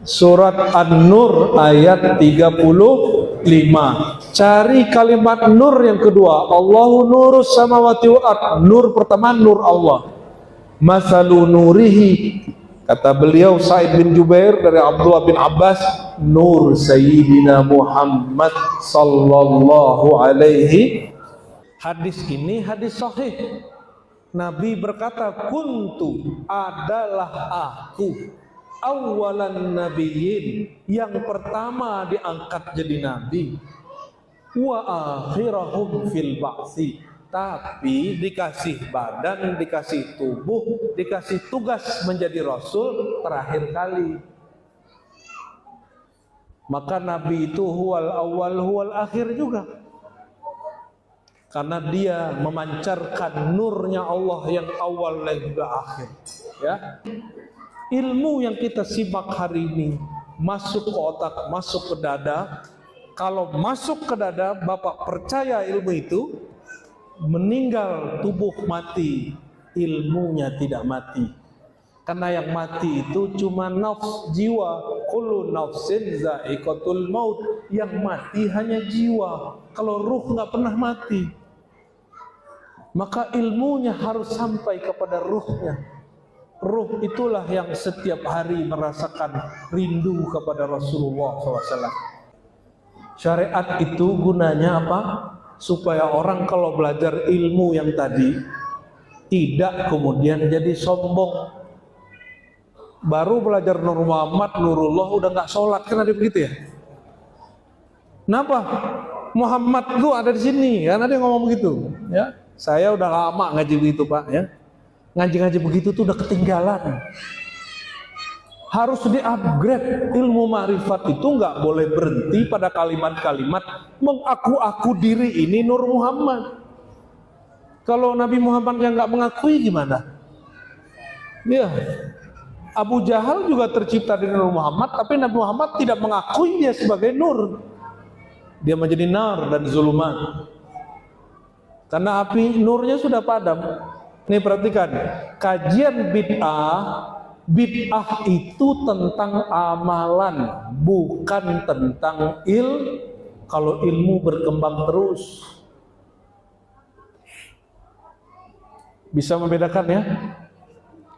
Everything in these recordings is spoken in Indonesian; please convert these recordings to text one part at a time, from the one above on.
Surat An-Nur ayat 35. Cari kalimat nur yang kedua. Allahu nurus samawati wal ard. Nur pertama nur Allah. Masalu nurihi, kata beliau Sa'id bin Jubair dari Abdullah bin Abbas, nur Sayyidina Muhammad sallallahu alaihi. Hadis ini hadis sahih. Nabi berkata, kuntu, adalah aku, awalan nabiyyin, yang pertama diangkat jadi nabi, wa akhirahum fil ba'si, tapi dikasih badan, dikasih tubuh, dikasih tugas menjadi rasul terakhir kali. Maka nabi itu huwal awal huwal akhir juga, karena dia memancarkan nurnya Allah yang awal dan juga akhir. Ya, ilmu yang kita simak hari ini masuk ke otak, masuk ke dada. Kalau masuk ke dada, Bapak percaya ilmu itu, meninggal tubuh mati, ilmunya tidak mati. Karena yang mati itu cuma nafs, jiwa. Kullu nafsin za'iqatul maut. Yang mati hanya jiwa. Kalau ruh nggak pernah mati. Maka ilmunya harus sampai kepada ruhnya. Ruh itulah yang setiap hari merasakan rindu kepada Rasulullah SAW. Syariat itu gunanya apa? Supaya orang kalau belajar ilmu yang tadi tidak kemudian jadi sombong. Baru belajar Nur Muhammad, Nurullah udah nggak sholat, kan ada begitu ya? Kenapa? Muhammad itu ada di sini, kan ada yang ngomong begitu. Ya, saya udah lama ngaji begitu Pak. Ya, ngaji-ngaji begitu tuh udah ketinggalan. Harus di-upgrade. Ilmu ma'rifat itu nggak boleh berhenti pada kalimat-kalimat mengaku-aku diri ini Nur Muhammad. Kalau Nabi Muhammad yang nggak mengakui gimana? Ya, Abu Jahal juga tercipta dari Nur Muhammad, tapi Nabi Muhammad tidak mengakui dia sebagai nur. Dia menjadi nar dan zulumat. Karena api nurnya sudah padam. Nih perhatikan, kajian bid'ah itu tentang amalan, bukan tentang kalau ilmu berkembang terus. Bisa membedakan ya?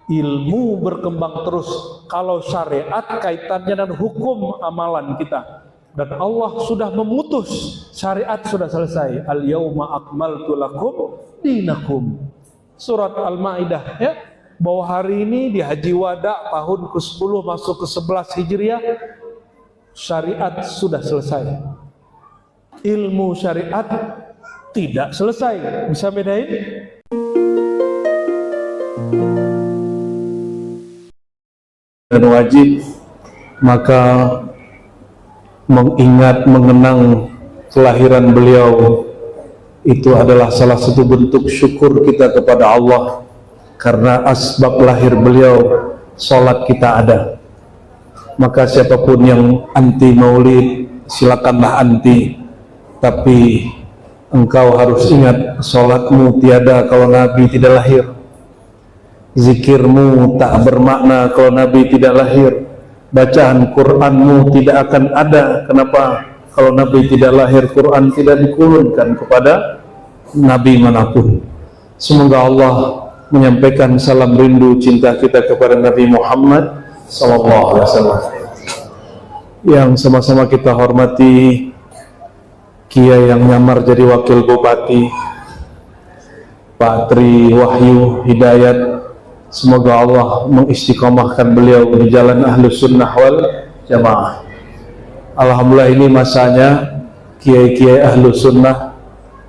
Ilmu berkembang terus. Kalau syariat kaitannya dengan hukum amalan kita. Dan Allah sudah memutus, syariat sudah selesai. Al-yauma akmaltu lakum dinakum. Surat Al-Maidah ya. Bahwa hari ini di Haji Wada tahun ke-10 masuk ke-11 Hijriah, syariat sudah selesai. Ilmu syariat tidak selesai. Bisa bedain? Dan wajib maka mengenang kelahiran beliau itu adalah salah satu bentuk syukur kita kepada Allah, karena asbab lahir beliau sholat kita ada. Maka siapapun yang anti maulid silakanlah anti, tapi engkau harus ingat sholatmu tiada kalau Nabi tidak lahir. Zikirmu tak bermakna kalau Nabi tidak lahir. Bacaan Qur'anmu tidak akan ada. Kenapa? Kalau Nabi tidak lahir, Qur'an tidak diturunkan kepada Nabi manapun. Semoga Allah menyampaikan salam rindu cinta kita kepada Nabi Muhammad SAW. Yang sama-sama kita hormati Kiai yang nyamar jadi wakil bupati, Pak Tri Wahyu Hidayat. Semoga Allah mengistiqomahkan beliau di jalan Ahlus Sunnah wal Jamaah. Alhamdulillah, ini masanya kiai-kiai Ahlus Sunnah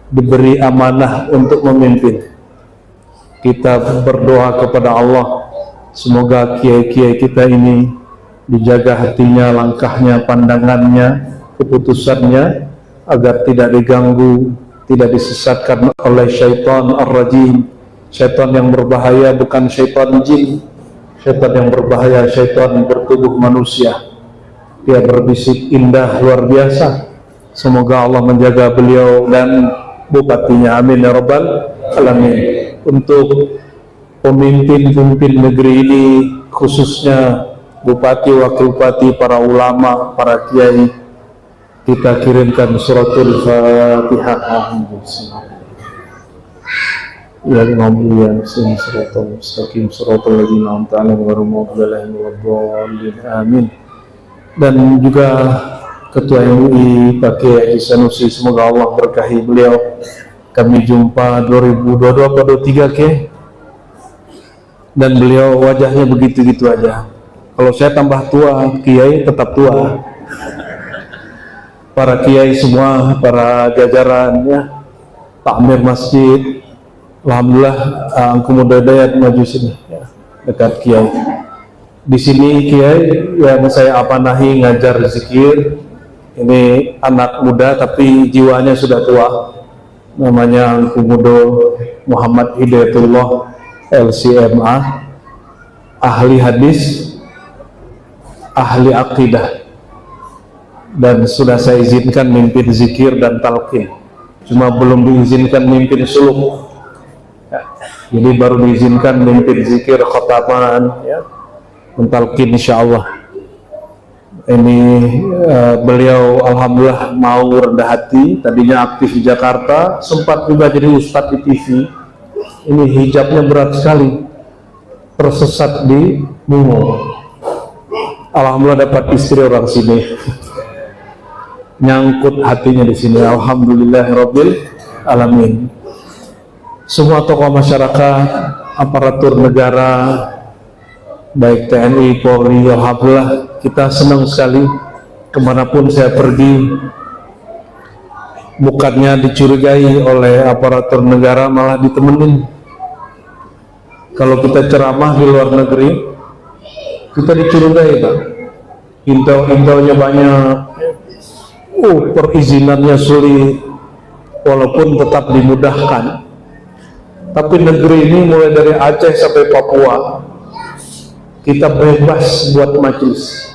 diberi amanah untuk memimpin. Kita berdoa kepada Allah, semoga kiai-kiai kita ini dijaga hatinya, langkahnya, pandangannya, keputusannya, agar tidak diganggu, tidak disesatkan oleh syaitan ar-rajim. Syaitan yang berbahaya bukan syaitan jin. Syaitan yang berbahaya syaitan bertubuh manusia. Dia berbisik indah luar biasa. Semoga Allah menjaga beliau dan bupatinya, amin ya rabbal alamin. Untuk pemimpin-pemimpin negeri ini, khususnya bupati, wakil bupati, para ulama, para kiai, kita kirimkan suratul Fatihah. Ya Rabbi sin siratal mustaqim siratal ladzina an'amta 'alaihim ghairil maghdubi 'alaihim waladdallin. Amin. Dan juga Ketua MUI Pak Kiai Haji Sanusi, semoga Allah berkahi beliau. Kami jumpa 2022 atau 23 Kiai, dan beliau wajahnya begitu-gitu aja. Kalau saya tambah tua, Kiai tetap tua. Para Kiai semua, para jajaran ya, takmir masjid, alhamdulillah, Angku Muda Dayat maju sini ya, dekat Kiai. Di sini Kiai yang saya apanahi ngajar zikir. Ini anak muda tapi jiwanya sudah tua. Namanya Angku Muda Muhammad Hidayatullah LCMA, ahli hadis, ahli akidah, dan sudah saya izinkan mimpin zikir dan talqin. Cuma belum diizinkan mimpin suluk. Jadi baru diizinkan mimpin zikir khataman ya, mentalkin insyaallah. Ini beliau alhamdulillah mau rendah hati, tadinya aktif di Jakarta, sempat juga jadi ustadz di TV. Ini hijabnya berat sekali, tersesat di Mungo. Alhamdulillah dapat istri orang sini. Nyangkut hatinya di sini. Alhamdulillahirabbil alamin. Semua tokoh masyarakat, aparatur negara, baik TNI, Polri, alhamdulillah kita senang sekali. Kemanapun saya pergi, bukannya dicurigai oleh aparatur negara, malah ditemenin. Kalau kita ceramah di luar negeri, kita dicurigai, Pak. Intel-intelnya banyak, perizinannya sulit, walaupun tetap dimudahkan. Tapi negeri ini mulai dari Aceh sampai Papua, kita bebas buat majelis.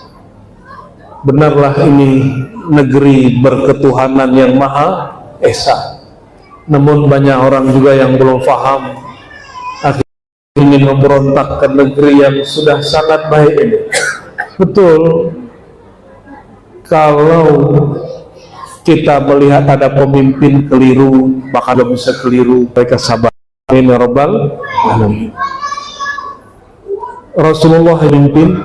Benarlah ini negeri berketuhanan yang Maha Esa. Namun banyak orang juga yang belum paham, akhirnya ingin memberontak ke negeri yang sudah sangat baik ini. Betul, kalau kita melihat ada pemimpin keliru, bahkan bisa keliru, mereka sabar. Amin ya rabbal alamin. Rasulullah memimpin,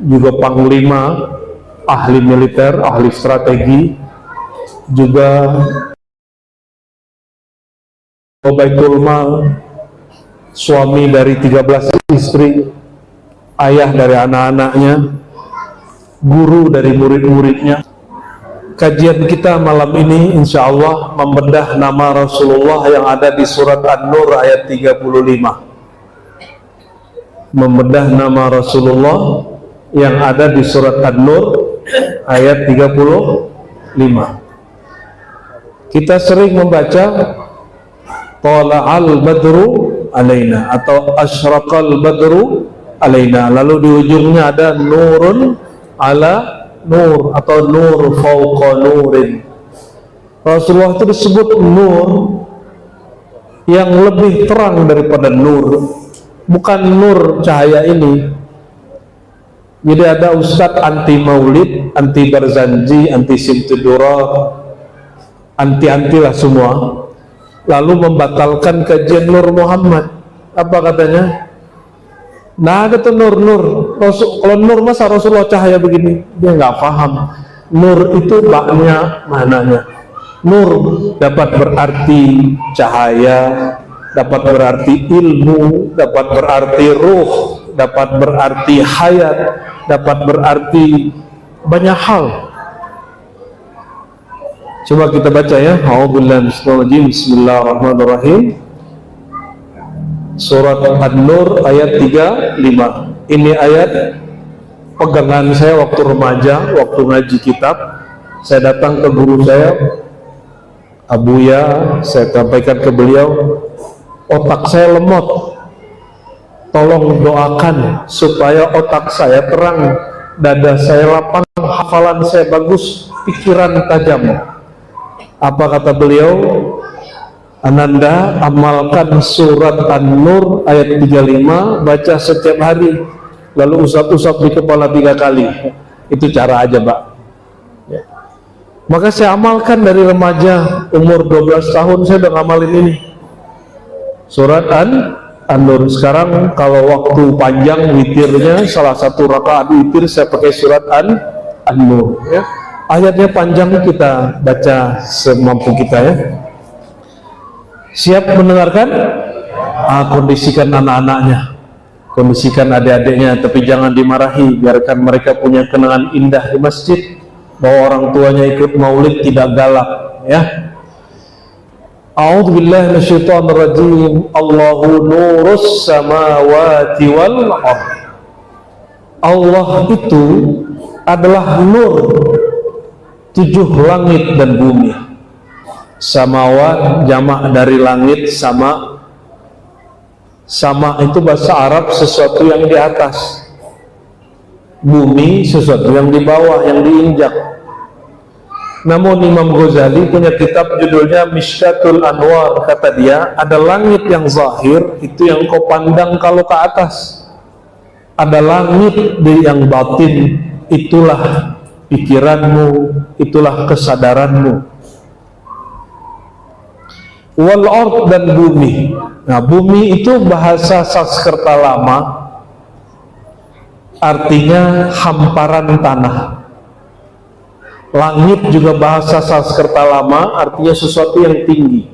juga panglima, ahli militer, ahli strategi, juga Baitul Mal, suami dari 13 istri, ayah dari anak-anaknya, guru dari murid-muridnya. Kajian kita malam ini insya Allah membedah nama Rasulullah yang ada di surat An-Nur ayat 35. Membedah nama Rasulullah yang ada di surat An-Nur ayat 35. Kita sering membaca Tala'al badru alaina atau Asyraqal badru alaina, lalu di ujungnya ada nurun ala nur atau nur fauqa nurin. Rasulullah itu disebut nur yang lebih terang daripada nur, bukan nur cahaya ini. Jadi ada ustadz anti maulid, anti barzanji, anti simtudura, anti-antilah semua, lalu membatalkan kajian Nur Muhammad. Apa katanya? Nah ada tuh nur-nur. Kalau nur masa Rasulullah cahaya begini? Dia nggak paham. Nur itu banyak maknanya. Nur dapat berarti cahaya, dapat berarti ilmu, dapat berarti ruh, dapat berarti hayat, dapat berarti banyak hal. Coba kita baca ya. A'udzubillahi bismillahirrahmanirrahim. Surat An-Nur ayat 35. Ini ayat pegangan saya waktu remaja, waktu ngaji kitab. Saya datang ke guru saya, Abuya, saya sampaikan ke beliau, otak saya lemot, tolong doakan supaya otak saya terang, dada saya lapang, hafalan saya bagus, pikiran tajam. Apa kata beliau? Ananda amalkan surat An-Nur ayat 35, baca setiap hari. lalu usap-usap di kepala 3 kali. Itu cara aja, Pak. Ya. Maka saya amalkan dari remaja, umur 12 tahun saya udah ngamalin ini. Surat An-Nur. Sekarang kalau waktu panjang witirnya, salah satu rakaat witir saya pakai surat An-Nur. Ya. Ayatnya panjang, kita baca semampu kita ya. Siap mendengarkan? Kondisikan anak-anaknya, kondisikan adik-adiknya, tapi jangan dimarahi, biarkan mereka punya kenangan indah di masjid, bahwa orang tuanya ikut maulid, tidak galak ya. A'udzubillahi minasyaitonirrajim. Allahu nurus samawati wal ardh. Allah itu adalah nur 7 langit dan bumi. Samawat jamak dari langit, sama. Sama itu bahasa Arab sesuatu yang di atas, bumi sesuatu yang di bawah, yang diinjak. Namun Imam Ghazali punya kitab judulnya Mishkatul Anwar. Kata dia, ada langit yang zahir, itu yang kau pandang kalau ke atas. Ada langit yang batin, itulah pikiranmu, itulah kesadaranmu. Wal ard, dan bumi. Nah, bumi itu bahasa Sanskerta lama, artinya hamparan tanah. Langit juga bahasa Sanskerta lama, artinya sesuatu yang tinggi.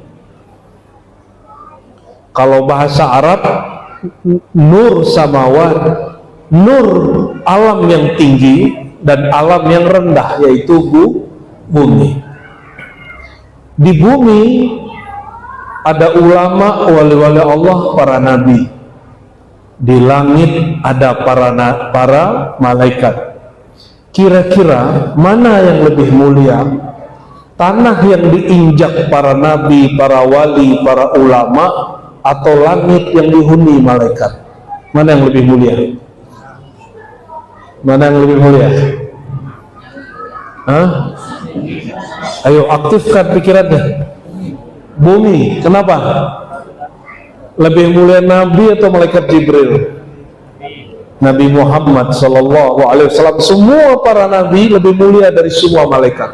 Kalau bahasa Arab, nur samawat, nur alam yang tinggi dan alam yang rendah, yaitu bumi. Di bumi ada ulama, wali-wali Allah, para nabi. Di langit ada para malaikat. Kira-kira mana yang lebih mulia? Tanah yang diinjak para nabi, para wali, para ulama, atau langit yang dihuni malaikat? Mana yang lebih mulia? Mana yang lebih mulia? Hah? Ayo aktifkan pikirannya. Bumi, kenapa? Lebih mulia nabi atau malaikat Jibril? Nabi Muhammad sallallahu alaihi wasallam. Semua para nabi lebih mulia dari semua malaikat.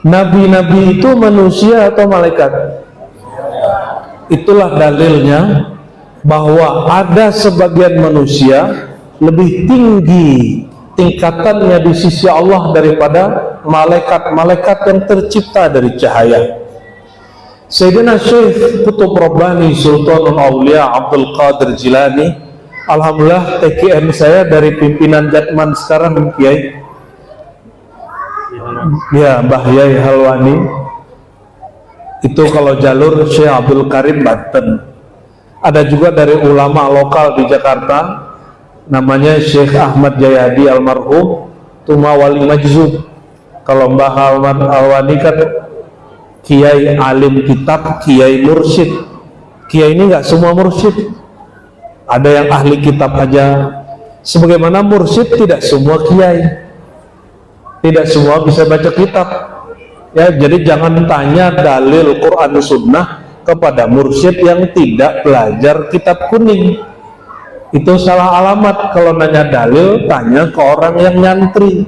Nabi-nabi itu manusia atau malaikat? Itulah dalilnya bahwa ada sebagian manusia lebih tinggi tingkatannya di sisi Allah daripada malaikat-malaikat yang tercipta dari cahaya. Sayyidina Syekh Qutb Rabbani Sultanul Aulia Abdul Qadir Jilani, alhamdulillah TKM saya dari pimpinan Jatman sekarang, Kiai ya, Mbah Yai Halwani. Itu kalau jalur Syekh Abdul Karim Banten. Ada juga dari ulama lokal di Jakarta, namanya Syekh Ahmad Jayadi almarhum, Tuma Wali Majzub. Kalau Mbah Halwani kan kiai alim kitab, kiai mursyid. Kiai ini nggak semua mursyid, ada yang ahli kitab aja. Sebagaimana mursyid tidak semua kiai, tidak semua bisa baca kitab ya. Jadi jangan tanya dalil Quran Sunnah kepada mursyid yang tidak belajar kitab kuning. Itu salah alamat. Kalau nanya dalil, tanya ke orang yang nyantri.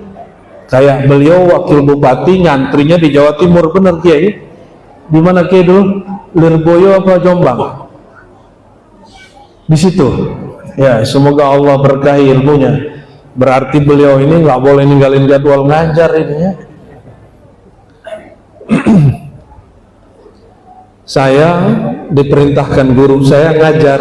Kayak beliau wakil bupati, nyantrinya di Jawa Timur, benar Kiai? Di mana Kiai dulu? Lirboyo apa Jombang? Di situ. Ya, semoga Allah berkahi ilmunya. Berarti beliau ini nggak boleh ninggalin jadwal ngajar ini ya. Saya diperintahkan guru saya ngajar,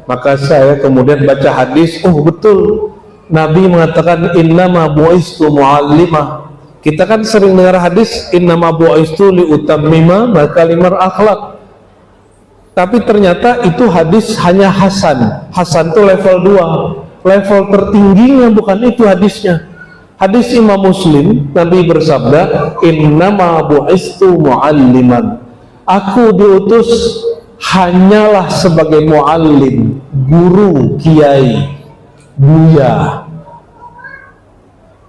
maka saya kemudian baca hadis. Oh betul, Nabi mengatakan innama bu'istu mu'allimah. Kita kan sering dengar hadis innama bu'istu liutammima makarimul akhlak. Tapi ternyata itu hadis hanya hasan. Hasan itu level 2. Level tertingginya bukan itu hadisnya. Hadis Imam Muslim, Nabi bersabda, innama bu'istu mu'alliman. Aku diutus hanyalah sebagai muallim, guru, kiai, buya.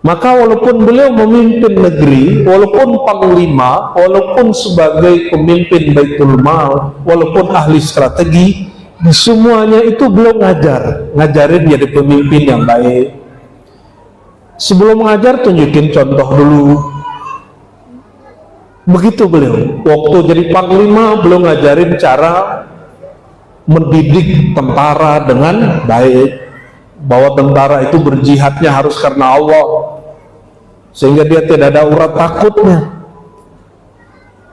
Maka walaupun beliau memimpin negeri, walaupun panglima, walaupun sebagai pemimpin Baitul Mal, walaupun ahli strategi, Semuanya itu beliau ngajarin jadi pemimpin yang baik. Sebelum mengajar tunjukin contoh dulu. Begitu beliau. Waktu jadi panglima beliau ngajarin cara mendidik tentara dengan baik, bahwa tentara itu berjihadnya harus karena Allah, sehingga dia tidak ada urat takutnya,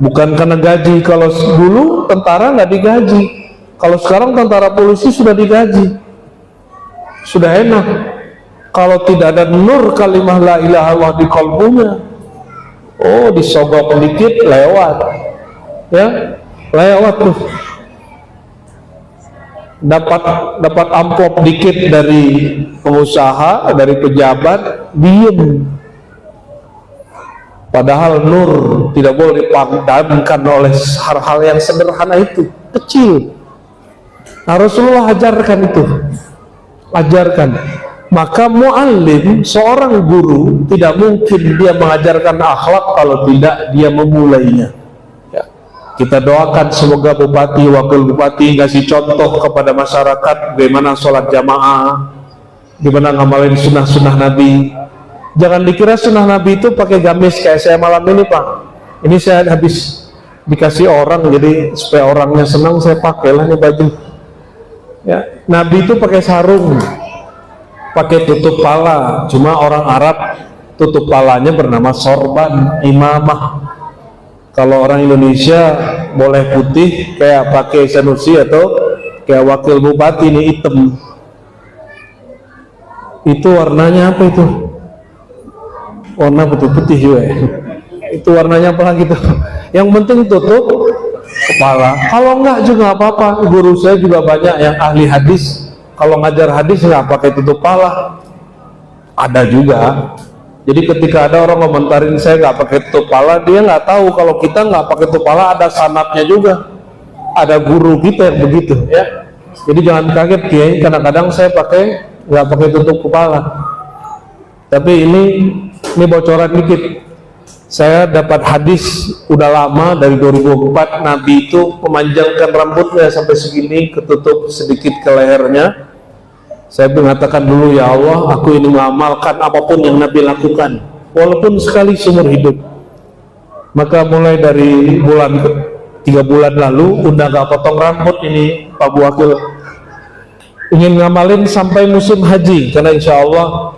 bukan karena gaji. Kalau dulu tentara nggak digaji, kalau sekarang tentara polisi sudah digaji, sudah enak. Kalau tidak ada nur kalimah la ilaha illallah di kalbunya, oh disogok dikit lewat, ya lewat tuh. Dapat amplop dikit dari pengusaha, dari pejabat, diem. Padahal nur tidak boleh dipadamkan oleh hal-hal yang sederhana itu, kecil. Nah, Rasulullah ajarkan itu, ajarkan. Maka muallim, seorang guru, tidak mungkin dia mengajarkan akhlak kalau tidak dia memulainya. Kita doakan semoga bupati, wakil bupati ngasih contoh kepada masyarakat bagaimana sholat jamaah, gimana ngamalin sunnah-sunnah Nabi. Jangan dikira sunnah Nabi itu pakai gamis kayak saya malam ini, Pak. Ini saya habis dikasih orang, jadi supaya orangnya senang saya pakailah nih baju. Ya, Nabi itu pakai sarung, pakai tutup pala. Cuma orang Arab tutup palanya bernama sorban, imamah. Kalau orang Indonesia boleh putih kayak pakai Sanusi atau kayak wakil bupati ini hitam. Itu warnanya apa itu? Warna putih-putih juga ya. Itu warnanya apa lagi tuh? Yang penting tutup kepala. Kalau enggak juga apa-apa. Guru saya juga banyak yang ahli hadis. Kalau ngajar hadis nggak pakai tutup kepala. Ada juga. Jadi ketika ada orang komentarin saya nggak pakai tutup kepala, dia nggak tahu kalau kita nggak pakai tutup kepala ada sanatnya juga, ada guru kita yang begitu, ya. Jadi jangan kaget ya, kadang-kadang saya nggak pakai tutup kepala. Tapi ini bocoran dikit. Saya dapat hadis udah lama dari 2004, Nabi itu memanjangkan rambutnya sampai segini, ketutup sedikit ke lehernya. Saya mengatakan dulu, ya Allah, aku ini mengamalkan apapun yang Nabi lakukan, walaupun sekali seumur hidup. Maka mulai dari 3 bulan lalu, udah gak potong rambut ini, Pak Bu Wakil. Ingin ngamalin sampai musim haji, karena insya Allah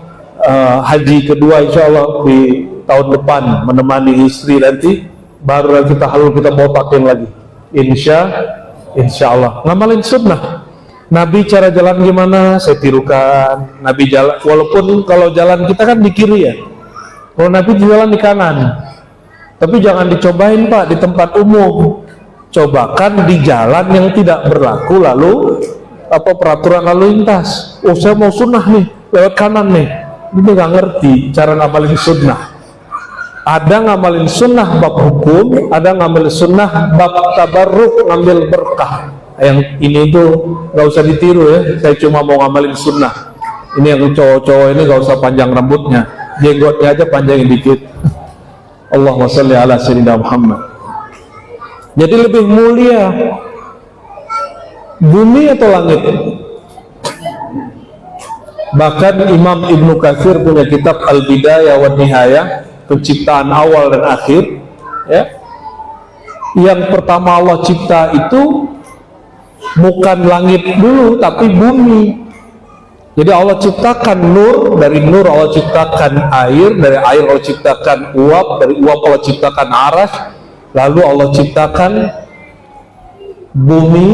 haji kedua insya Allah di tahun depan, menemani istri nanti, baru kita botakin lagi. Insya Allah. Ngamalin sunnah. Nabi cara jalan gimana saya tirukan. Nabi jalan, walaupun kalau jalan kita kan di kiri ya, kalau Nabi jalan di kanan. Tapi jangan dicobain Pak di tempat umum, cobakan di jalan yang tidak berlaku lalu peraturan lalu lintas. Oh saya mau sunnah nih lewat kanan nih, ini nggak ngerti cara ngamalin sunnah. Ada ngamalin sunnah bab hukum, ada ngamalin sunnah bab tabarruk, ngambil berkah. Yang ini tuh gak usah ditiru ya, saya cuma mau ngamalin sunnah. Ini yang cowok-cowok ini gak usah panjang rambutnya, jenggotnya aja panjangin dikit. Allahumma sholli ala sayyidina Muhammad. Jadi lebih mulia bumi atau langit? Bahkan Imam Ibnu Katsir punya kitab Al-Bidayah wa Nihayah, penciptaan awal dan akhir, ya. Yang pertama Allah cipta itu bukan langit dulu tapi bumi. Jadi Allah ciptakan nur, dari nur Allah ciptakan air, dari air Allah ciptakan uap, dari uap Allah ciptakan aras, lalu Allah ciptakan bumi,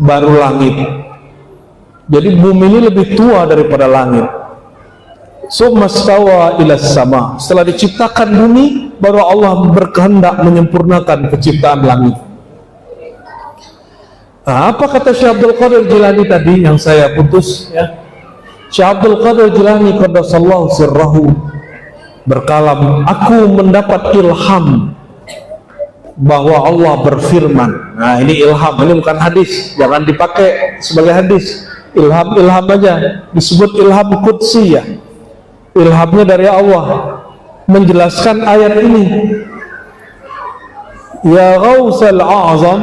baru langit. Jadi bumi ini lebih tua daripada langit. Summastawa ilas sama. Setelah diciptakan bumi, baru Allah berkehendak menyempurnakan penciptaan langit. Nah, apa kata Syekh Abdul Qadir Jilani tadi yang saya putus ya? Syekh Abdul Qadir Jilani qaddasallahu sirrahu berkalam, aku mendapat ilham bahwa Allah berfirman. Nah, ini ilham, ini bukan hadis, jangan dipakai sebagai hadis. Ilham aja, disebut ilham qudsi ya. Ilhamnya dari Allah, menjelaskan ayat ini. Ya Ghausal A'zam,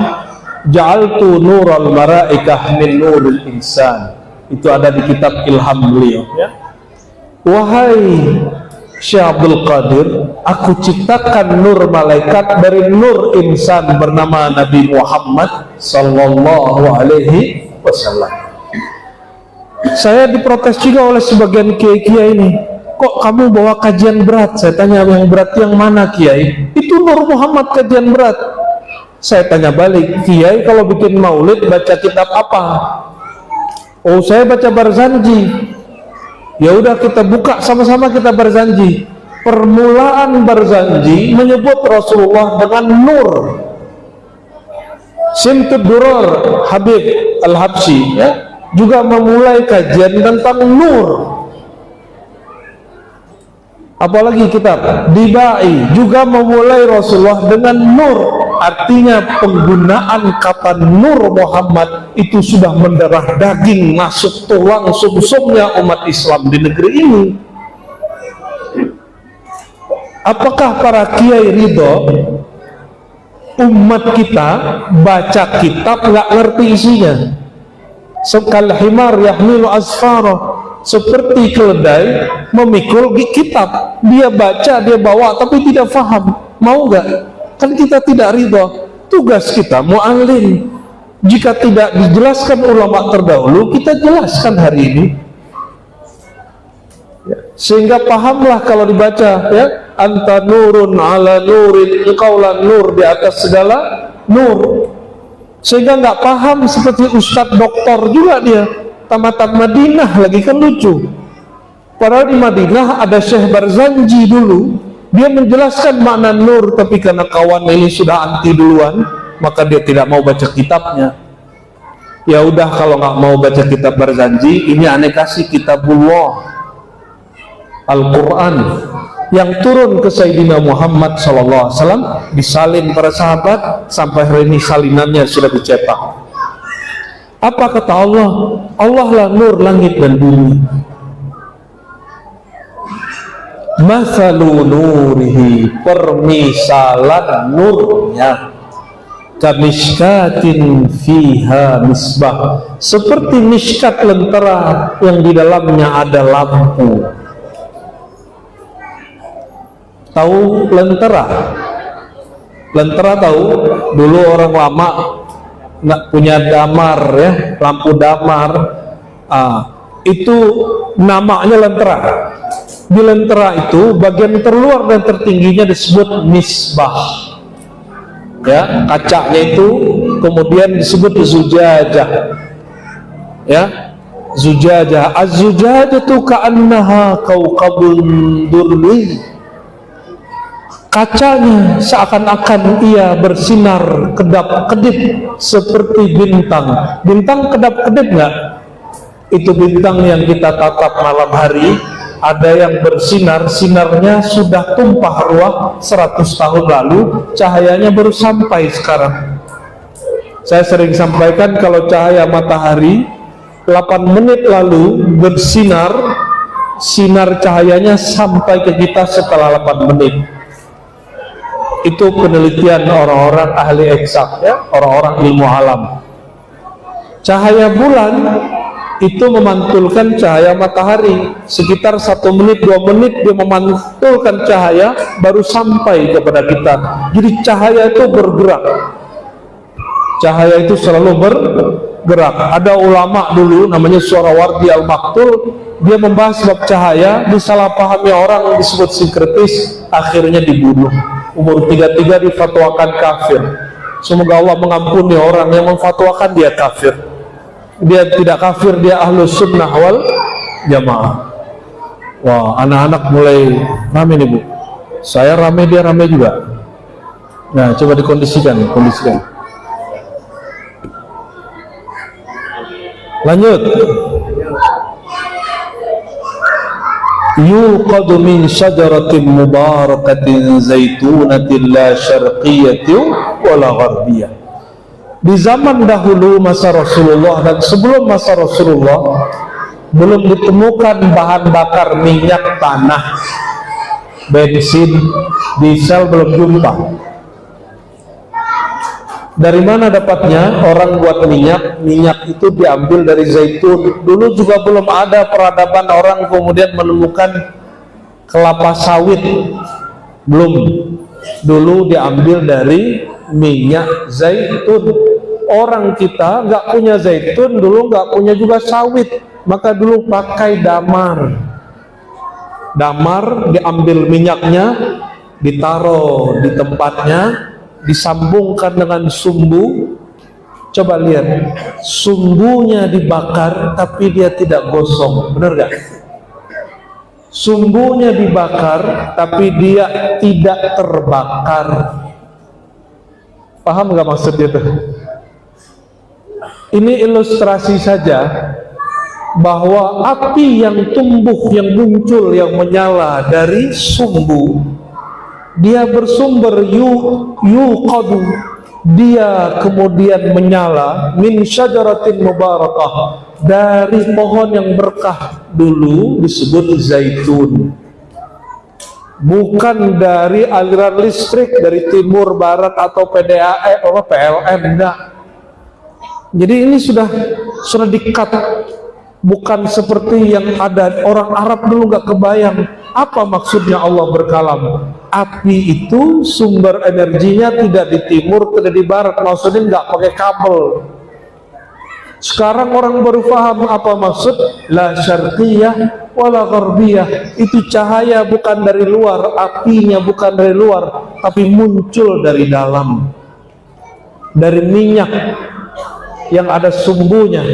ja'altu nural malaikah min nuril insan. Itu ada di kitab Ilham beliau, ya. Wahai Syekh Abdul Qadir, aku ciptakan nur malaikat dari nur insan bernama Nabi Muhammad sallallahu alaihi wasallam. Saya diprotes juga oleh sebagian kiai-kiai ini. Kok kamu bawa kajian berat? Saya tanya, yang berat yang mana, Kiai? Itu Nur Muhammad kajian berat. Saya tanya balik, Kiai kalau bikin maulid baca kitab apa? Oh, saya baca Barzanji. Ya udah, kita buka sama-sama, kita Barzanji. Permulaan Barzanji menyebut Rasulullah dengan nur. Simtud Duror Habib Al-Habsyi, ya, juga memulai kajian tentang nur. Apalagi kitab Dibai juga memulai Rasulullah dengan nur. Artinya penggunaan kata Nur Muhammad itu sudah mendarah daging, masuk tulang sumsumnya umat Islam di negeri ini. Apakah para kiai ridho umat kita baca kitab nggak ngerti isinya? Sekal himar yahmilu asfara, seperti keledai memikul kitab. Dia baca, dia bawa, tapi tidak faham. Mau nggak? Kan kita tidak ridho. Tugas kita mu'allim. Jika tidak dijelaskan ulama terdahulu, kita jelaskan hari ini, ya, sehingga pahamlah kalau dibaca, ya, anta nurun ala nurin, engkaulah nur di atas segala nur. Sehingga nggak paham seperti ustadz doktor juga dia, tamatan Madinah lagi, kan lucu. Padahal di Madinah ada Syekh Barzanji dulu, dia menjelaskan makna nur, tapi karena kawan ini sudah anti duluan, maka dia tidak mau baca kitabnya. Ya udah, kalau nggak mau baca kitab Barzanji, ini aneh kasih kitabullah Al-Quran yang turun ke Sayyidina Muhammad SAW, disalin para sahabat sampai hari ini salinannya sudah dicetak. Apa kata Allah? Allah lah nur langit dan bumi. Masalu nurihi, permisalan nurnya, kamishkatin fiha misbah, seperti miskat lentera yang di dalamnya ada lampu. Tahu lentera? Lentera tahu? Dulu orang lama nggak punya damar, ya, lampu damar. Itu namanya lentera. Di lentera itu bagian terluar dan tertingginya disebut misbah, ya, kacanya itu kemudian disebut zujajah, ya, zujajah. Az-zujajah itu ka'annaha kawkabun durri, kacanya seakan-akan ia bersinar kedap-kedip seperti bintang. Bintang kedap-kedip nggak? Itu bintang yang kita tatap malam hari. Ada yang bersinar, sinarnya sudah tumpah ruah 100 tahun lalu, cahayanya baru sampai sekarang. Saya sering sampaikan kalau cahaya matahari 8 menit lalu bersinar, sinar cahayanya sampai ke kita setelah 8 menit. Itu penelitian orang-orang ahli eksak, ya, orang-orang ilmu alam. Cahaya bulan itu memantulkan cahaya matahari sekitar 1 menit 2 menit, dia memantulkan cahaya baru sampai kepada kita. Jadi cahaya itu bergerak, cahaya itu selalu bergerak. Ada ulama dulu namanya Suhrawardi Al-Maktul, dia membahas bab cahaya, disalahpahami orang, disebut sinkretis, akhirnya dibunuh. Umur 33 difatwakan kafir. Semoga Allah mengampuni orang yang memfatwakan dia kafir. Dia tidak kafir, dia ahlus sunnah wal jamaah. Wah, anak-anak mulai rame nih, Bu. Saya rame, dia rame juga. Nah, coba dikondisikan. Lanjut. Yuqadu min syajaratin mubarakatin zaitunatin la syarqiyatin wala gharbiyah. Di zaman dahulu masa Rasulullah dan sebelum masa Rasulullah belum ditemukan bahan bakar minyak tanah, bensin, diesel belum jumpa. Dari mana dapatnya? Orang buat minyak, minyak itu diambil dari zaitun. Dulu juga belum ada peradaban orang kemudian menemukan kelapa sawit, belum. Dulu diambil dari minyak zaitun. Orang kita nggak punya zaitun, dulu nggak punya juga sawit, maka dulu pakai damar. Damar diambil minyaknya, ditaruh di tempatnya, disambungkan dengan sumbu. Coba lihat, sumbunya dibakar tapi dia tidak gosong, benar gak? Sumbunya dibakar tapi dia tidak terbakar. Paham gak maksudnya itu? Ini ilustrasi saja bahwa api yang tumbuh, yang muncul, yang menyala dari sumbu, dia bersumber yuqadu, dia kemudian menyala min syajaratin mubarakah, dari pohon yang berkah, dulu disebut zaitun, bukan dari aliran listrik dari timur barat atau PDAM atau PLN, enggak. Jadi ini sudah dikat, bukan seperti yang ada orang Arab dulu nggak kebayang apa maksudnya Allah berkalam. Api itu sumber energinya tidak di timur, tidak di barat, maksudnya nggak pakai kabel. Sekarang orang baru paham apa maksud la syarqiyah wala gharbiyah. Itu cahaya bukan dari luar, apinya bukan dari luar, tapi muncul dari dalam, dari minyak yang ada sumbunya.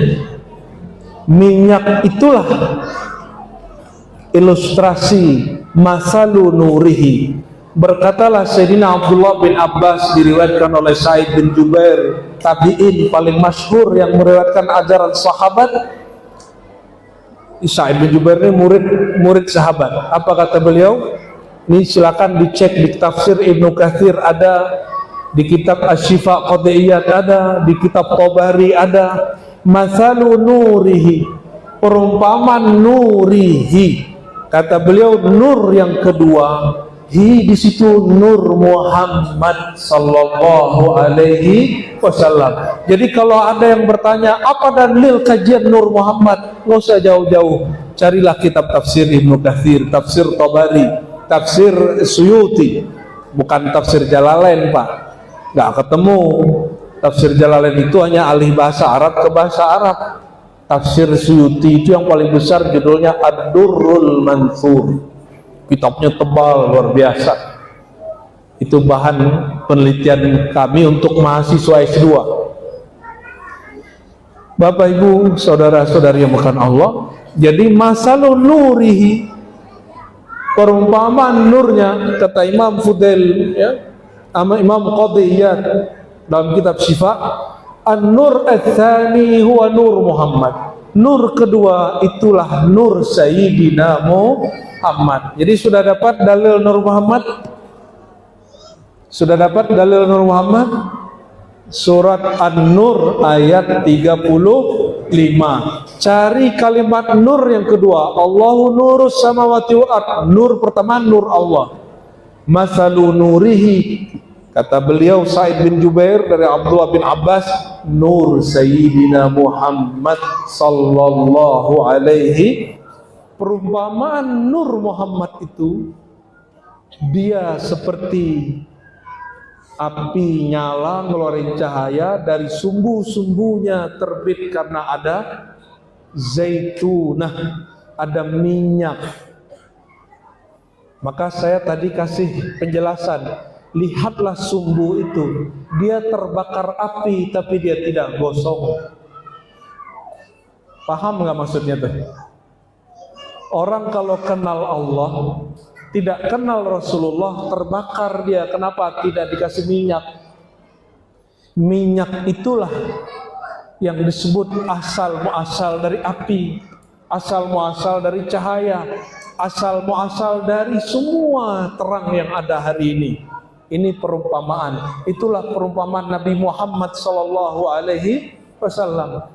Minyak itulah ilustrasi masalu nurihi. Berkatalah Sayyidina Abdullah bin Abbas, diriwayatkan oleh Sa'id bin Jubair, tabi'in paling masyhur yang meriwayatkan ajaran sahabat. Sa'id bin Jubair ini murid sahabat. Apa kata beliau? Ini silakan dicek di tafsir Ibnu Katsir ada, di kitab Asy-Syifa Qadiyat ada, di kitab Tabari ada. Masalu nurihi, perumpamaan nurihi, kata beliau nur yang kedua, hi di situ nur Muhammad sallallahu alaihi wasallam. Jadi kalau ada yang bertanya apa dalil kajian nur Muhammad, nggak usah jauh-jauh, carilah kitab tafsir Ibnu Katsir, tafsir Tabari, tafsir Suyuti, bukan tafsir Jalalain Pak, nggak ketemu. Tafsir Jalalain itu hanya alih bahasa Arab ke bahasa Arab. Tafsir Suyuti itu yang paling besar, judulnya Ad-Durrul Mansur. Kitabnya tebal luar biasa. Itu bahan penelitian kami untuk mahasiswa S2. Bapak Ibu, saudara-saudari yang bukan Allah. Jadi masalu nurihi, perumpamaan nurnya, kata Imam Fudail, ya, sama Imam Qadiyat dalam kitab Syifa, an-nur ats-tsani huwa nur Muhammad. Nur kedua itulah nur Sayyidina Muhammad. Jadi sudah dapat dalil nur Muhammad? Sudah dapat dalil nur Muhammad? Surat An-Nur ayat 35. Cari kalimat nur yang kedua. Allahu nurus samawati wal ard. Nur pertama nur Allah. Masalu nurihi, kata beliau Sa'id bin Jubair dari Abdullah bin Abbas, nur Sayyidina Muhammad sallallahu alaihi. Perumpamaan nur Muhammad itu, dia seperti api nyala ngeluarin cahaya dari sumbu-sumbunya terbit karena ada zaitunah, ada minyak. Maka saya tadi kasih penjelasan, lihatlah sumbu itu, dia terbakar api tapi dia tidak gosong. Paham nggak maksudnya tuh? Orang kalau kenal Allah, tidak kenal Rasulullah, terbakar dia. Kenapa? Tidak dikasih minyak. Minyak itulah yang disebut asal muasal dari api, asal muasal dari cahaya, asal muasal dari semua terang yang ada hari ini. Ini perumpamaan. Itulah perumpamaan Nabi Muhammad sallallahu alaihi wasallam.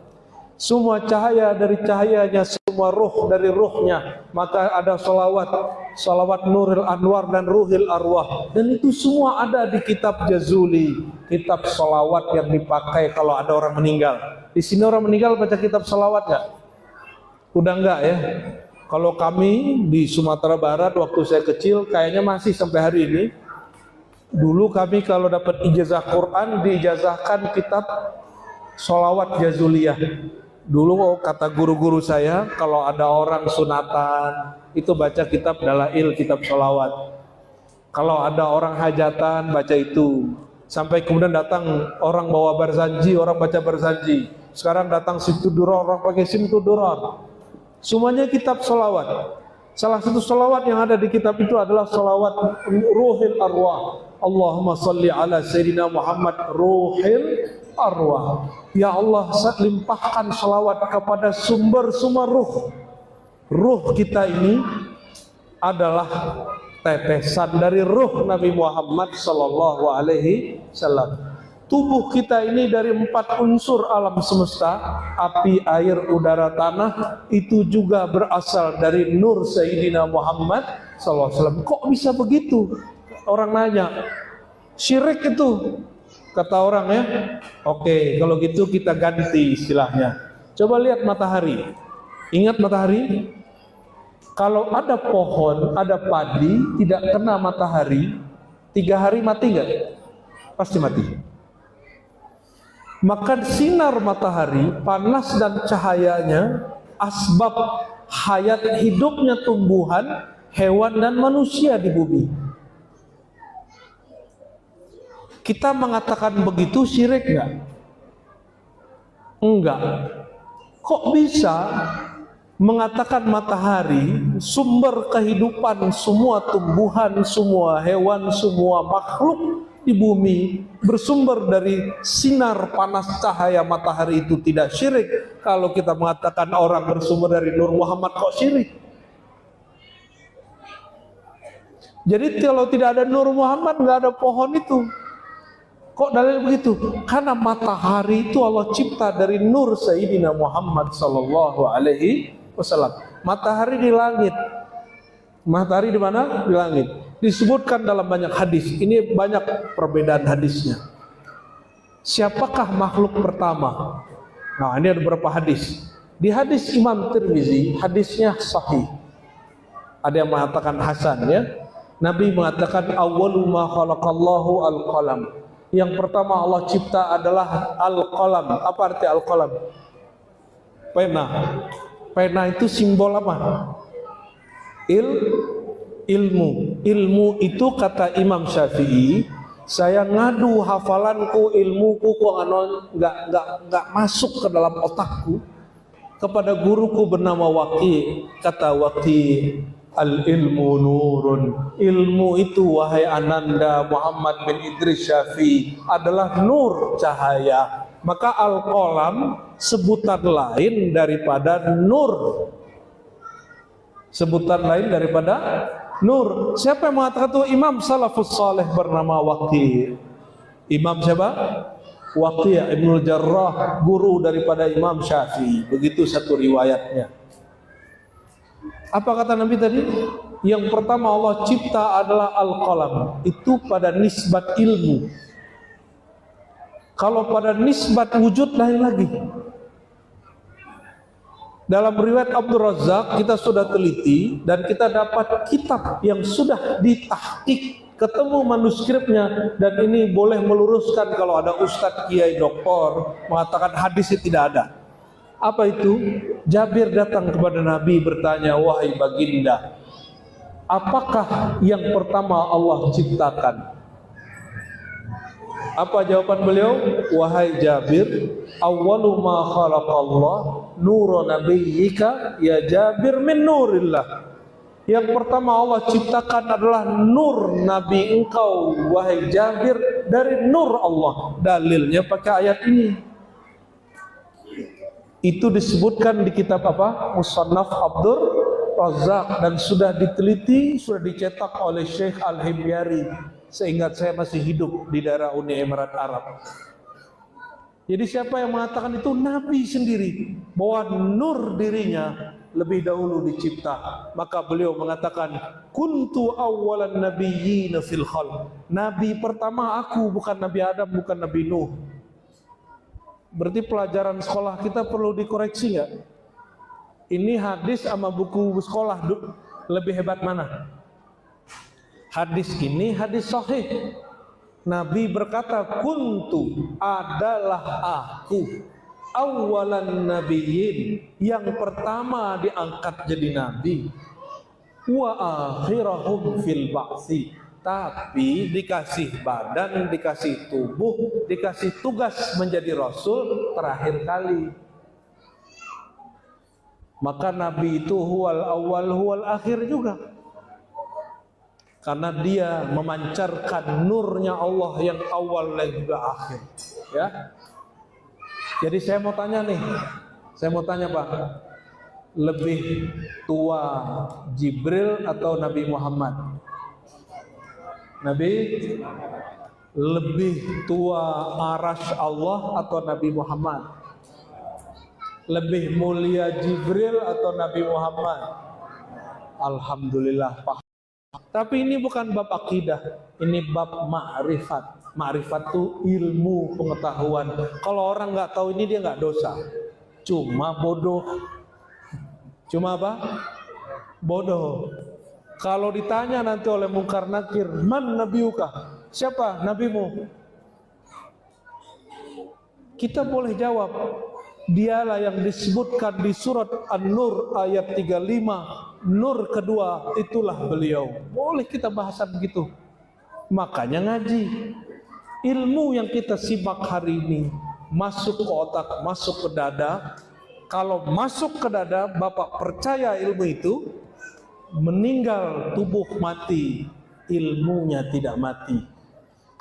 Semua cahaya dari cahayanya, semua ruh dari ruhnya. Maka ada salawat, salawat Nuril Anwar dan Ruhil Arwah. Dan itu semua ada di kitab Jazuli, kitab salawat yang dipakai kalau ada orang meninggal. Di sini orang meninggal baca kitab salawat nggak? Udah enggak ya? Kalau kami di Sumatera Barat waktu saya kecil kayaknya masih sampai hari ini. Dulu kami kalau dapat ijazah Quran diijazahkan kitab salawat Jazuliyah. Dulu kata guru-guru saya, kalau ada orang sunatan itu baca kitab Dalail, kitab salawat. Kalau ada orang hajatan baca itu. Sampai kemudian datang orang bawa barzanji, orang baca barzanji. Sekarang datang simtudurar, orang pakai simtudurar. Semuanya kitab salawat. Salah satu salawat yang ada di kitab itu adalah salawat Ruhil Arwah. Allahumma salli ala Sayyidina Muhammad Ruhil Arwah. Ya Allah, limpahkan salawat kepada sumber-sumber ruh. Ruh kita ini adalah tetesan dari ruh Nabi Muhammad sallallahu alaihi wasallam. Tubuh kita ini dari 4 unsur alam semesta, api, air, udara, tanah, itu juga berasal dari nur Sayyidina Muhammad sallallahu alaihi wasallam. Kok bisa begitu? Orang nanya, syirik itu, kata orang ya. Oke, kalau gitu kita ganti istilahnya. Coba lihat matahari. Ingat matahari? Kalau ada pohon, ada padi, tidak kena matahari, 3 hari mati nggak? Pasti mati. Maka sinar matahari, panas dan cahayanya, asbab hayat hidupnya tumbuhan, hewan dan manusia di bumi. Kita mengatakan begitu syirik nggak? Enggak. Kok bisa mengatakan matahari sumber kehidupan semua tumbuhan, semua hewan, semua makhluk di bumi bersumber dari sinar panas cahaya matahari itu tidak syirik? Kalau kita mengatakan orang bersumber dari Nur Muhammad kok syirik? Jadi kalau tidak ada Nur Muhammad nggak ada pohon itu. Kok dalil begitu? Karena matahari itu Allah cipta dari nur Sayyidina Muhammad sallallahu alaihi wasallam. Matahari di langit. Matahari di mana? Di langit. Disebutkan dalam banyak hadis. Ini banyak perbedaan hadisnya. Siapakah makhluk pertama? Nah, ini ada beberapa hadis. Di hadis Imam Tirmizi, hadisnya sahih. Ada yang mengatakan hasan ya. Nabi mengatakan awwalu ma khalaqallahu al-qalam. Yang pertama Allah cipta adalah al-qalam. Apa arti al-qalam? Pena. Pena itu simbol apa? Ilmu. Ilmu itu kata Imam Syafi'i, saya ngadu hafalanku, ilmuku kok nggak masuk ke dalam otakku, kepada guruku bernama Waqi. Kata Waqi, al ilmu nurun. Ilmu itu wahai Ananda Muhammad bin Idris Syafi'i adalah nur, cahaya. Maka al-qalam sebutan lain daripada nur. Sebutan lain daripada nur. Siapa yang mengatakan itu? Imam Salafus Saleh bernama Waqi. Imam siapa? Waqi' Ibnul Jarrah, guru daripada Imam Syafi'i. Begitu satu riwayatnya. Apa kata Nabi tadi? Yang pertama Allah cipta adalah al-qalam. Itu pada nisbat ilmu. Kalau pada nisbat wujud lain lagi. Dalam riwayat Abdul Razak kita sudah teliti dan kita dapat kitab yang sudah ditahqiq, ketemu manuskripnya, dan ini boleh meluruskan kalau ada ustadz, kiai, doktor mengatakan hadisnya tidak ada. Apa itu? Jabir datang kepada Nabi bertanya, wahai baginda, apakah yang pertama Allah ciptakan? Apa jawaban beliau? Wahai Jabir, awwalu ma khalaqallah nuru nabiyyika ya Jabir min nurillah. Yang pertama Allah ciptakan adalah nur Nabi engkau wahai Jabir dari nur Allah. Dalilnya pakai ayat ini. Itu disebutkan di kitab apa? Musannaf Abdur Razak, dan sudah diteliti, sudah dicetak oleh Syekh Al-Himyari. Seingat saya masih hidup di daerah Uni Emirat Arab. Jadi siapa yang mengatakan itu? Nabi sendiri, bahwa nur dirinya lebih dahulu dicipta. Maka beliau mengatakan, kuntu awwalan nabiyyin fil khalq. Nabi pertama aku, bukan Nabi Adam, bukan Nabi Nuh. Berarti pelajaran sekolah kita perlu dikoreksi nggak? Ini hadis sama buku sekolah lebih hebat mana? Hadis ini hadis sahih. Nabi berkata, kuntu adalah aku awalan nabiyyin, yang pertama diangkat jadi nabi, wa akhirahum fil ba'si, tapi dikasih badan, dikasih tubuh, dikasih tugas menjadi rasul terakhir kali. Maka nabi itu huwal awal huwal akhir juga, karena dia memancarkan nurnya Allah yang awal dan juga akhir. Ya. Jadi saya mau tanya nih, Pak, lebih tua Jibril atau Nabi Muhammad? Nabi. Lebih tua arasy Allah atau Nabi Muhammad? Lebih mulia Jibril atau Nabi Muhammad? Alhamdulillah, Pak. Tapi ini bukan bab akidah, ini bab ma'rifat. Ma'rifat itu ilmu pengetahuan. Kalau orang nggak tahu ini, dia nggak dosa, cuma bodoh. Cuma apa? Bodoh. Kalau ditanya nanti oleh Munkar Nakir, man nabiuka? Siapa nabimu? Kita boleh jawab, dialah yang disebutkan di surat An-Nur ayat 35. Nur kedua, itulah beliau. Boleh kita bahasan begitu. Makanya ngaji. Ilmu yang kita simak hari ini masuk ke otak, masuk ke dada. Kalau masuk ke dada, Bapak percaya ilmu itu, meninggal tubuh mati, ilmunya tidak mati.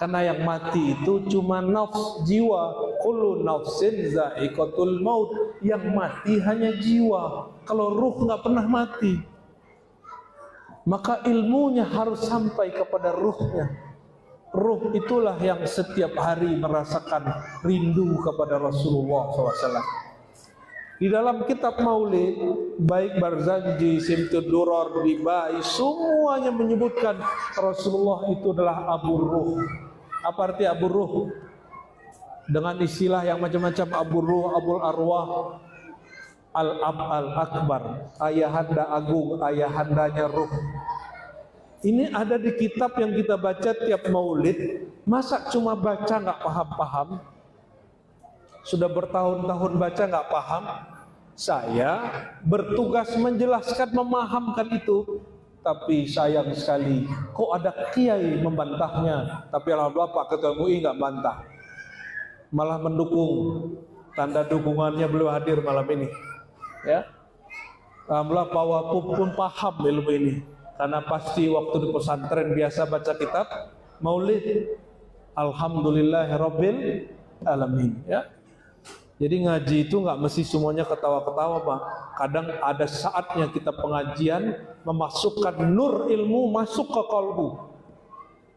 Karena yang mati itu cuma nafs, jiwa. Kullu nafsin za'iqatul maut. Yang mati hanya jiwa. Kalau ruh nggak pernah mati. Maka ilmunya harus sampai kepada ruhnya. Ruh itulah yang setiap hari merasakan rindu kepada Rasulullah SAW. Di dalam kitab Maulid, baik Barzanji, Simtud Duror, Bibai, semuanya menyebutkan Rasulullah itu adalah Abu Ruh. Apa arti Abu Ruh? Dengan istilah yang macam-macam, Abu Ruh, Abul Arwah, Al-Ab Al-Akbar, ayahanda agung, ayahandanya ruh. Ini ada di kitab yang kita baca tiap Maulid. Masa cuma baca nggak paham-paham? Sudah bertahun-tahun baca nggak paham. Saya bertugas menjelaskan, memahamkan itu. Tapi sayang sekali, kok ada kiai membantahnya. Tapi alhamdulillah Pak Ketua MUI nggak bantah, malah mendukung. Tanda dukungannya beliau hadir malam ini. Ya, alhamdulillah Pak Wapub pun paham ilmu ini. Karena pasti waktu di pesantren biasa baca kitab Maulid. Alhamdulillahirabbil alamin. Ya. Jadi ngaji itu nggak mesti semuanya ketawa-ketawa, Pak. Kadang ada saatnya kita pengajian memasukkan nur ilmu masuk ke kalbu.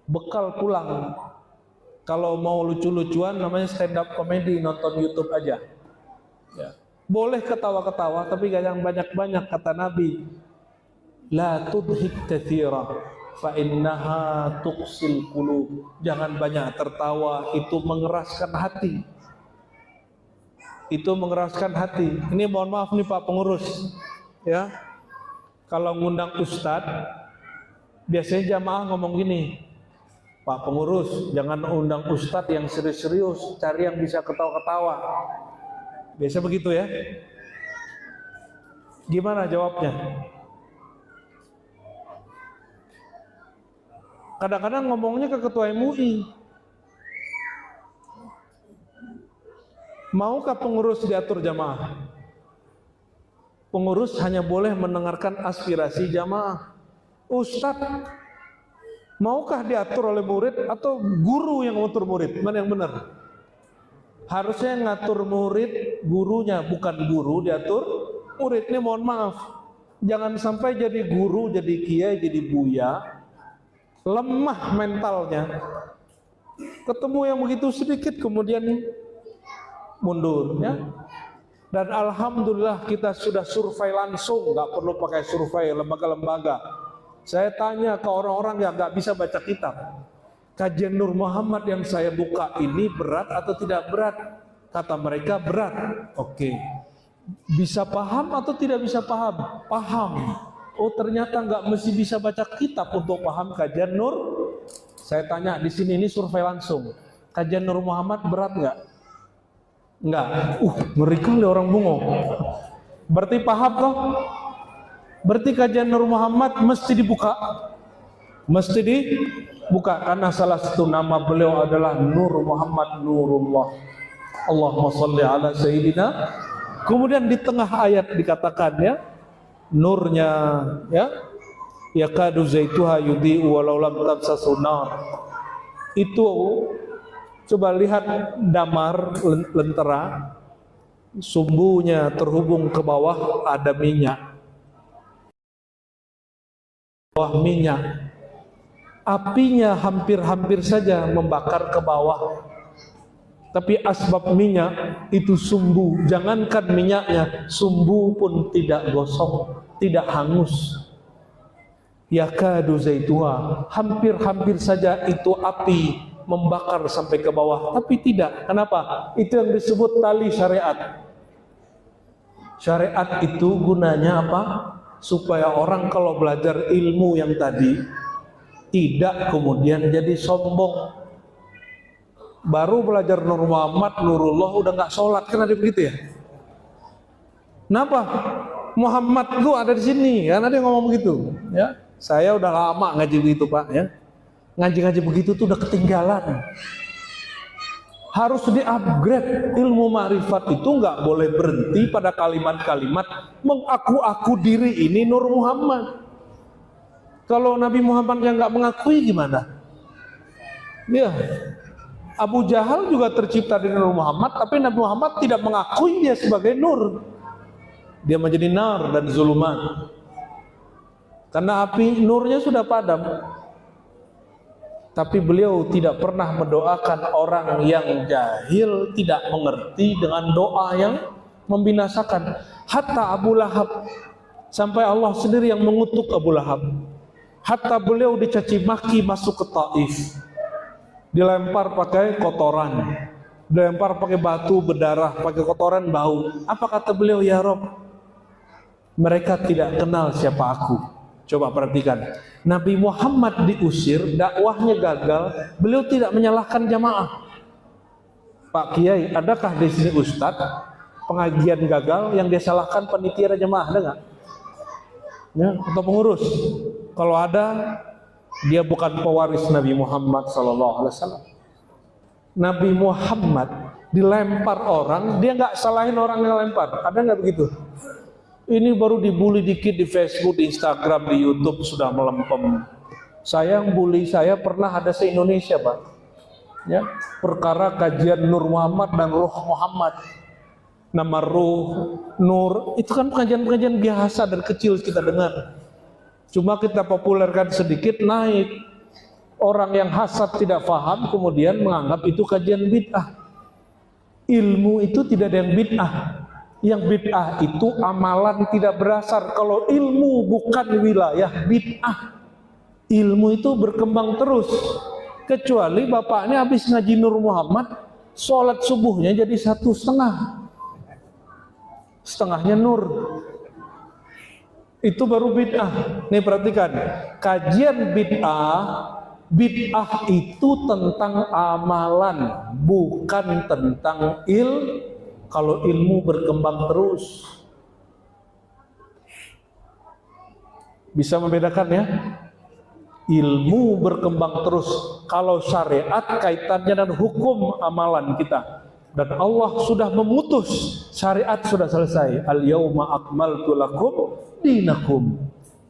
Bekal pulang. Kalau mau lucu-lucuan namanya stand up comedy, nonton YouTube aja. Ya. Boleh ketawa-ketawa tapi gak yang banyak-banyak, kata Nabi. La tudhik katsira fa innaha tuqsil qulub. Jangan banyak tertawa, itu mengeraskan hati. Itu mengeraskan hati. Ini mohon maaf nih Pak pengurus, ya. Kalau ngundang ustadz, biasanya jamaah ngomong gini, Pak pengurus, jangan undang ustadz yang serius-serius, cari yang bisa ketawa-ketawa. Biasa begitu ya. Gimana jawabnya? Kadang-kadang ngomongnya ke ketua MUI. Maukah pengurus diatur jamaah? Pengurus hanya boleh mendengarkan aspirasi jamaah. Ustadz, maukah diatur oleh murid atau guru yang mengatur murid? Mana yang benar? Harusnya ngatur murid gurunya, bukan guru diatur murid. Ini mohon maaf, jangan sampai jadi guru, jadi kiai, jadi buya, lemah mentalnya. Ketemu yang begitu sedikit kemudian mundur ya. Dan alhamdulillah kita sudah survei langsung, nggak perlu pakai survei lembaga-lembaga. Saya tanya ke orang-orang yang nggak bisa baca kitab, kajian Nur Muhammad yang saya buka ini berat atau tidak berat? Kata mereka berat. Oke. Bisa paham atau tidak bisa paham? Paham. Oh ternyata nggak mesti bisa baca kitab untuk paham kajian Nur. Saya tanya di sini, ini survei langsung. Kajian Nur Muhammad berat nggak? Nggak. Ngeri kali orang bengong. Berarti paham toh? Berarti kajian Nur Muhammad mesti dibuka. Mesti dibuka karena salah satu nama beliau adalah Nur Muhammad Nurullah. Allahumma sholli ala sayyidina. Kemudian di tengah ayat dikatakan ya, nurnya ya, yakadu zaituha yudhi'u walau lam tamsasu nar. Itu coba lihat damar lentera, sumbunya terhubung ke bawah ada minyak. Bawah minyak, apinya hampir-hampir saja membakar ke bawah. Tapi asbab minyak itu sumbu, jangankan minyaknya, sumbu pun tidak gosong, tidak hangus. Yakadu zaituha, hampir-hampir saja itu api membakar sampai ke bawah, tapi tidak. Kenapa? Itu yang disebut tali syariat. Syariat itu gunanya apa? Supaya orang kalau belajar ilmu yang tadi tidak kemudian jadi sombong. Baru belajar Nur Muhammad, Nurullah udah nggak sholat, kan ada begitu ya? Kenapa? Muhammad tuh ada di sini, kan ada yang ngomong begitu. Ya, saya udah lama ngaji begitu Pak. Ya, ngaji-ngaji begitu tuh udah ketinggalan. Harus di-upgrade. Ilmu ma'rifat itu nggak boleh berhenti pada kalimat-kalimat mengaku-aku diri ini Nur Muhammad. Kalau Nabi Muhammad yang nggak mengakui gimana? Ya. Abu Jahal juga tercipta dari Nur Muhammad, tapi Nabi Muhammad tidak mengakui dia sebagai nur. Dia menjadi nar dan zuluman. Karena api nurnya sudah padam. Tapi beliau tidak pernah mendoakan orang yang jahil, tidak mengerti dengan doa yang membinasakan. Hatta Abu Lahab, sampai Allah sendiri yang mengutuk Abu Lahab. Hatta beliau dicaci maki masuk ke Taif. Dilempar pakai kotoran, dilempar pakai batu berdarah, pakai kotoran bau. Apa kata beliau? Ya Rob, mereka tidak kenal siapa aku. Coba perhatikan, Nabi Muhammad diusir, dakwahnya gagal, beliau tidak menyalahkan jamaah. Pak Kiai, adakah di sini Ustadz pengajian gagal yang dia salahkan panitia jamaah? Ada nggak? Ya, atau pengurus? Kalau ada, dia bukan pewaris Nabi Muhammad SAW. Nabi Muhammad dilempar orang, dia nggak salahin orang yang lempar. Ada nggak begitu? Ini baru dibully dikit di Facebook, di Instagram, di YouTube sudah melempem. Saya yang bully saya pernah ada se-Indonesia Pak. Ya, perkara kajian Nur Muhammad dan Ruh Muhammad. Nama Ruh, Nur, itu kan pengajian-pengajian biasa dari kecil kita dengar. Cuma kita populerkan sedikit, naik. Orang yang hasad tidak paham kemudian menganggap itu kajian bid'ah. Ilmu itu tidak ada yang bid'ah. Yang bid'ah itu amalan tidak berdasar. Kalau ilmu bukan wilayah bid'ah. Ilmu itu berkembang terus. Kecuali bapaknya habis ngaji Nur Muhammad, sholat subuhnya jadi 1,5. Setengahnya nur. Itu baru bid'ah. Nih perhatikan, kajian bid'ah itu tentang amalan, bukan tentang kalau ilmu berkembang terus. Bisa membedakan ya? Ilmu berkembang terus. Kalau syariat kaitannya dengan hukum amalan kita. Dan Allah sudah memutus, syariat sudah selesai. Al-yauma akmaltu lakum dinakum.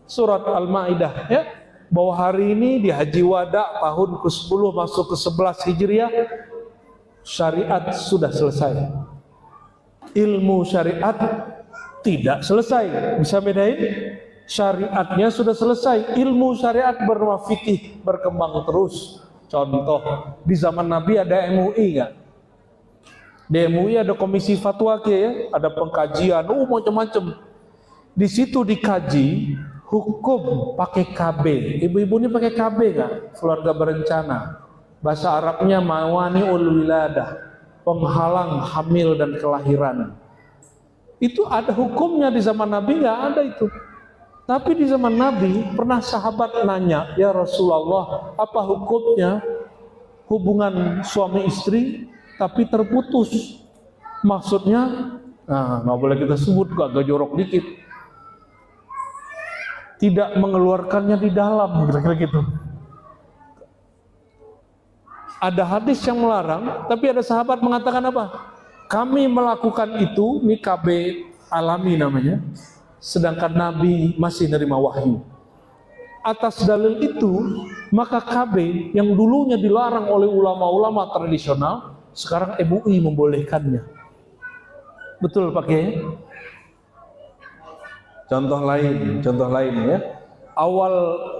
Surat Al-Maidah ya, bahwa hari ini di Haji Wada tahun ke-10 masuk ke-11 Hijriah, syariat sudah selesai. Ilmu syariat tidak selesai. Bisa bedain? Syariatnya sudah selesai. Ilmu syariat bernama fikih berkembang terus. Contoh, di zaman Nabi ada MUI nggak? Di MUI ada komisi fatwa ya, ada pengkajian, macam-macam. Di situ dikaji hukum pakai KB. Ibu-ibu ini pakai KB nggak? Keluarga berencana. Bahasa Arabnya mawani'ul wiladah, penghalang hamil dan kelahiran. Itu ada hukumnya. Di zaman Nabi nggak ada itu. Tapi di zaman Nabi pernah sahabat nanya, ya Rasulullah, apa hukumnya hubungan suami istri tapi terputus? Maksudnya, nggak boleh kita sebut, agak jorok dikit. Tidak mengeluarkannya di dalam, kira-kira gitu. Ada hadis yang melarang, tapi ada sahabat mengatakan apa? Kami melakukan itu, ini KB alami namanya, sedangkan Nabi masih nerima wahyu. Atas dalil itu, maka KB yang dulunya dilarang oleh ulama-ulama tradisional, sekarang MUI membolehkannya. Betul pakai? Contoh lain ya.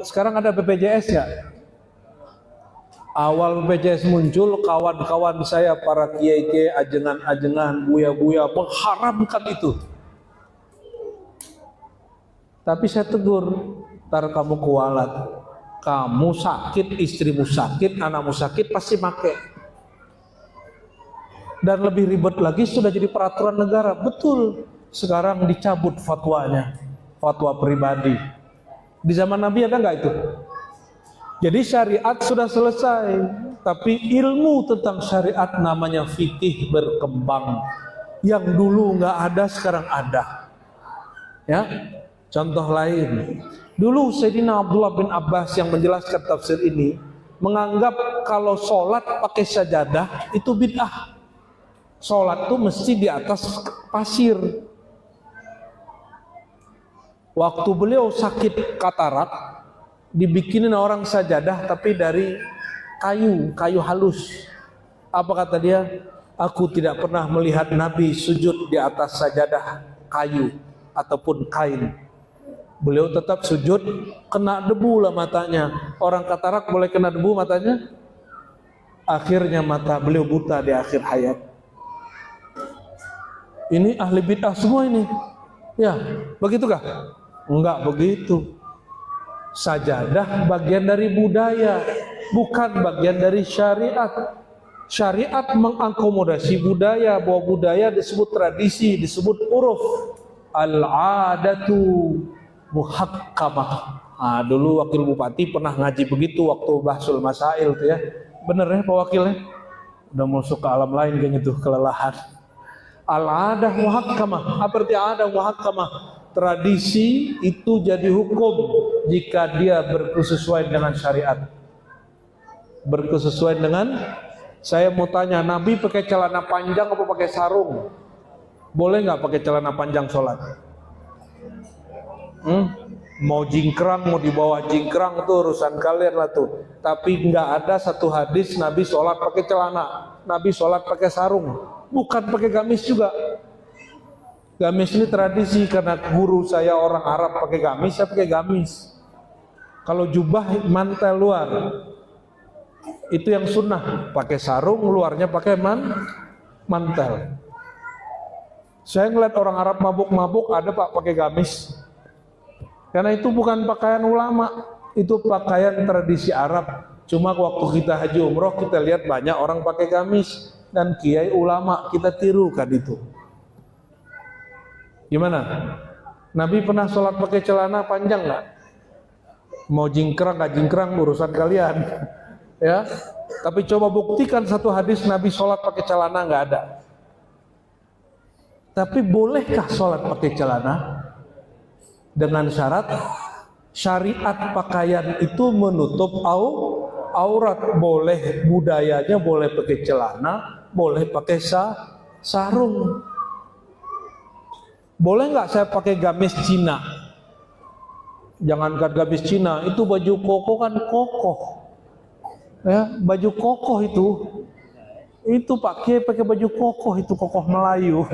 Sekarang ada BPJS ya. Awal BPJS muncul, kawan-kawan saya para kiai-kiai, ajengan-ajengan, buya-buya mengharamkan itu. Tapi saya tegur, ntar kamu kualat, kamu sakit, istrimu sakit, anakmu sakit, pasti pakai. Dan lebih ribet lagi, sudah jadi peraturan negara. Betul, sekarang dicabut fatwanya, fatwa pribadi. Di zaman Nabi ada nggak itu? Jadi syariat sudah selesai, tapi ilmu tentang syariat namanya fikih berkembang. Yang dulu nggak ada, sekarang ada. Ya, contoh lain. Dulu Sayyidina Abdullah bin Abbas yang menjelaskan tafsir ini menganggap kalau sholat pakai sajadah itu bid'ah. Sholat itu mesti di atas pasir. Waktu beliau sakit katarak, dibikinin orang sajadah tapi dari kayu halus. Apa kata dia? Aku tidak pernah melihat Nabi sujud di atas sajadah kayu ataupun kain. Beliau tetap sujud, kena debu lah matanya. Orang katarak boleh kena debu matanya. Akhirnya mata beliau buta di akhir hayat. Ini ahli bid'ah semua ini. Ya, begitukah? Enggak begitu. Sajadah bagian dari budaya, bukan bagian dari syariat. Syariat mengakomodasi budaya, bahwa budaya disebut tradisi, disebut uruf. Al-adatu muhakkamah. Dulu wakil bupati pernah ngaji begitu waktu bahsul masail tuh ya. Bener ya Pak Wakilnya? Udah masuk ke alam lain kayaknya tuh, kelelahan. Al-adah muhakkamah. Apa arti adah muhakkamah? Tradisi itu jadi hukum jika dia berkesesuaian dengan syariat. Berkesesuaian dengan, saya mau tanya, Nabi pakai celana panjang apa pakai sarung? Boleh nggak pakai celana panjang sholat? Mau jingkrang, mau di bawah jingkrang itu urusan kalian lah tuh. Tapi nggak ada satu hadis Nabi sholat pakai celana, Nabi sholat pakai sarung, bukan pakai gamis juga. Gamis ini tradisi karena guru saya orang Arab pakai gamis, saya pakai gamis. Kalau jubah mantel luar, itu yang sunnah. Pakai sarung, luarnya pakai mantel. Saya ngeliat orang Arab mabuk-mabuk, ada Pak pakai gamis. Karena itu bukan pakaian ulama, itu pakaian tradisi Arab. Cuma waktu kita haji umroh kita lihat banyak orang pakai gamis, dan kiai ulama kita tiru kan itu. Gimana? Nabi pernah sholat pakai celana panjang nggak? Mau jingkrang nggak jingkrang urusan kalian, ya. Tapi coba buktikan satu hadis Nabi sholat pakai celana, nggak ada. Tapi bolehkah sholat pakai celana? Dengan syarat syariat pakaian itu menutup aurat. Boleh budayanya, boleh pakai celana, boleh pakai sarung. Boleh nggak saya pakai gamis Cina? Jangankan gamis Cina, itu baju koko kan kokoh. Ya, baju kokoh itu pakai baju kokoh, itu kokoh Melayu.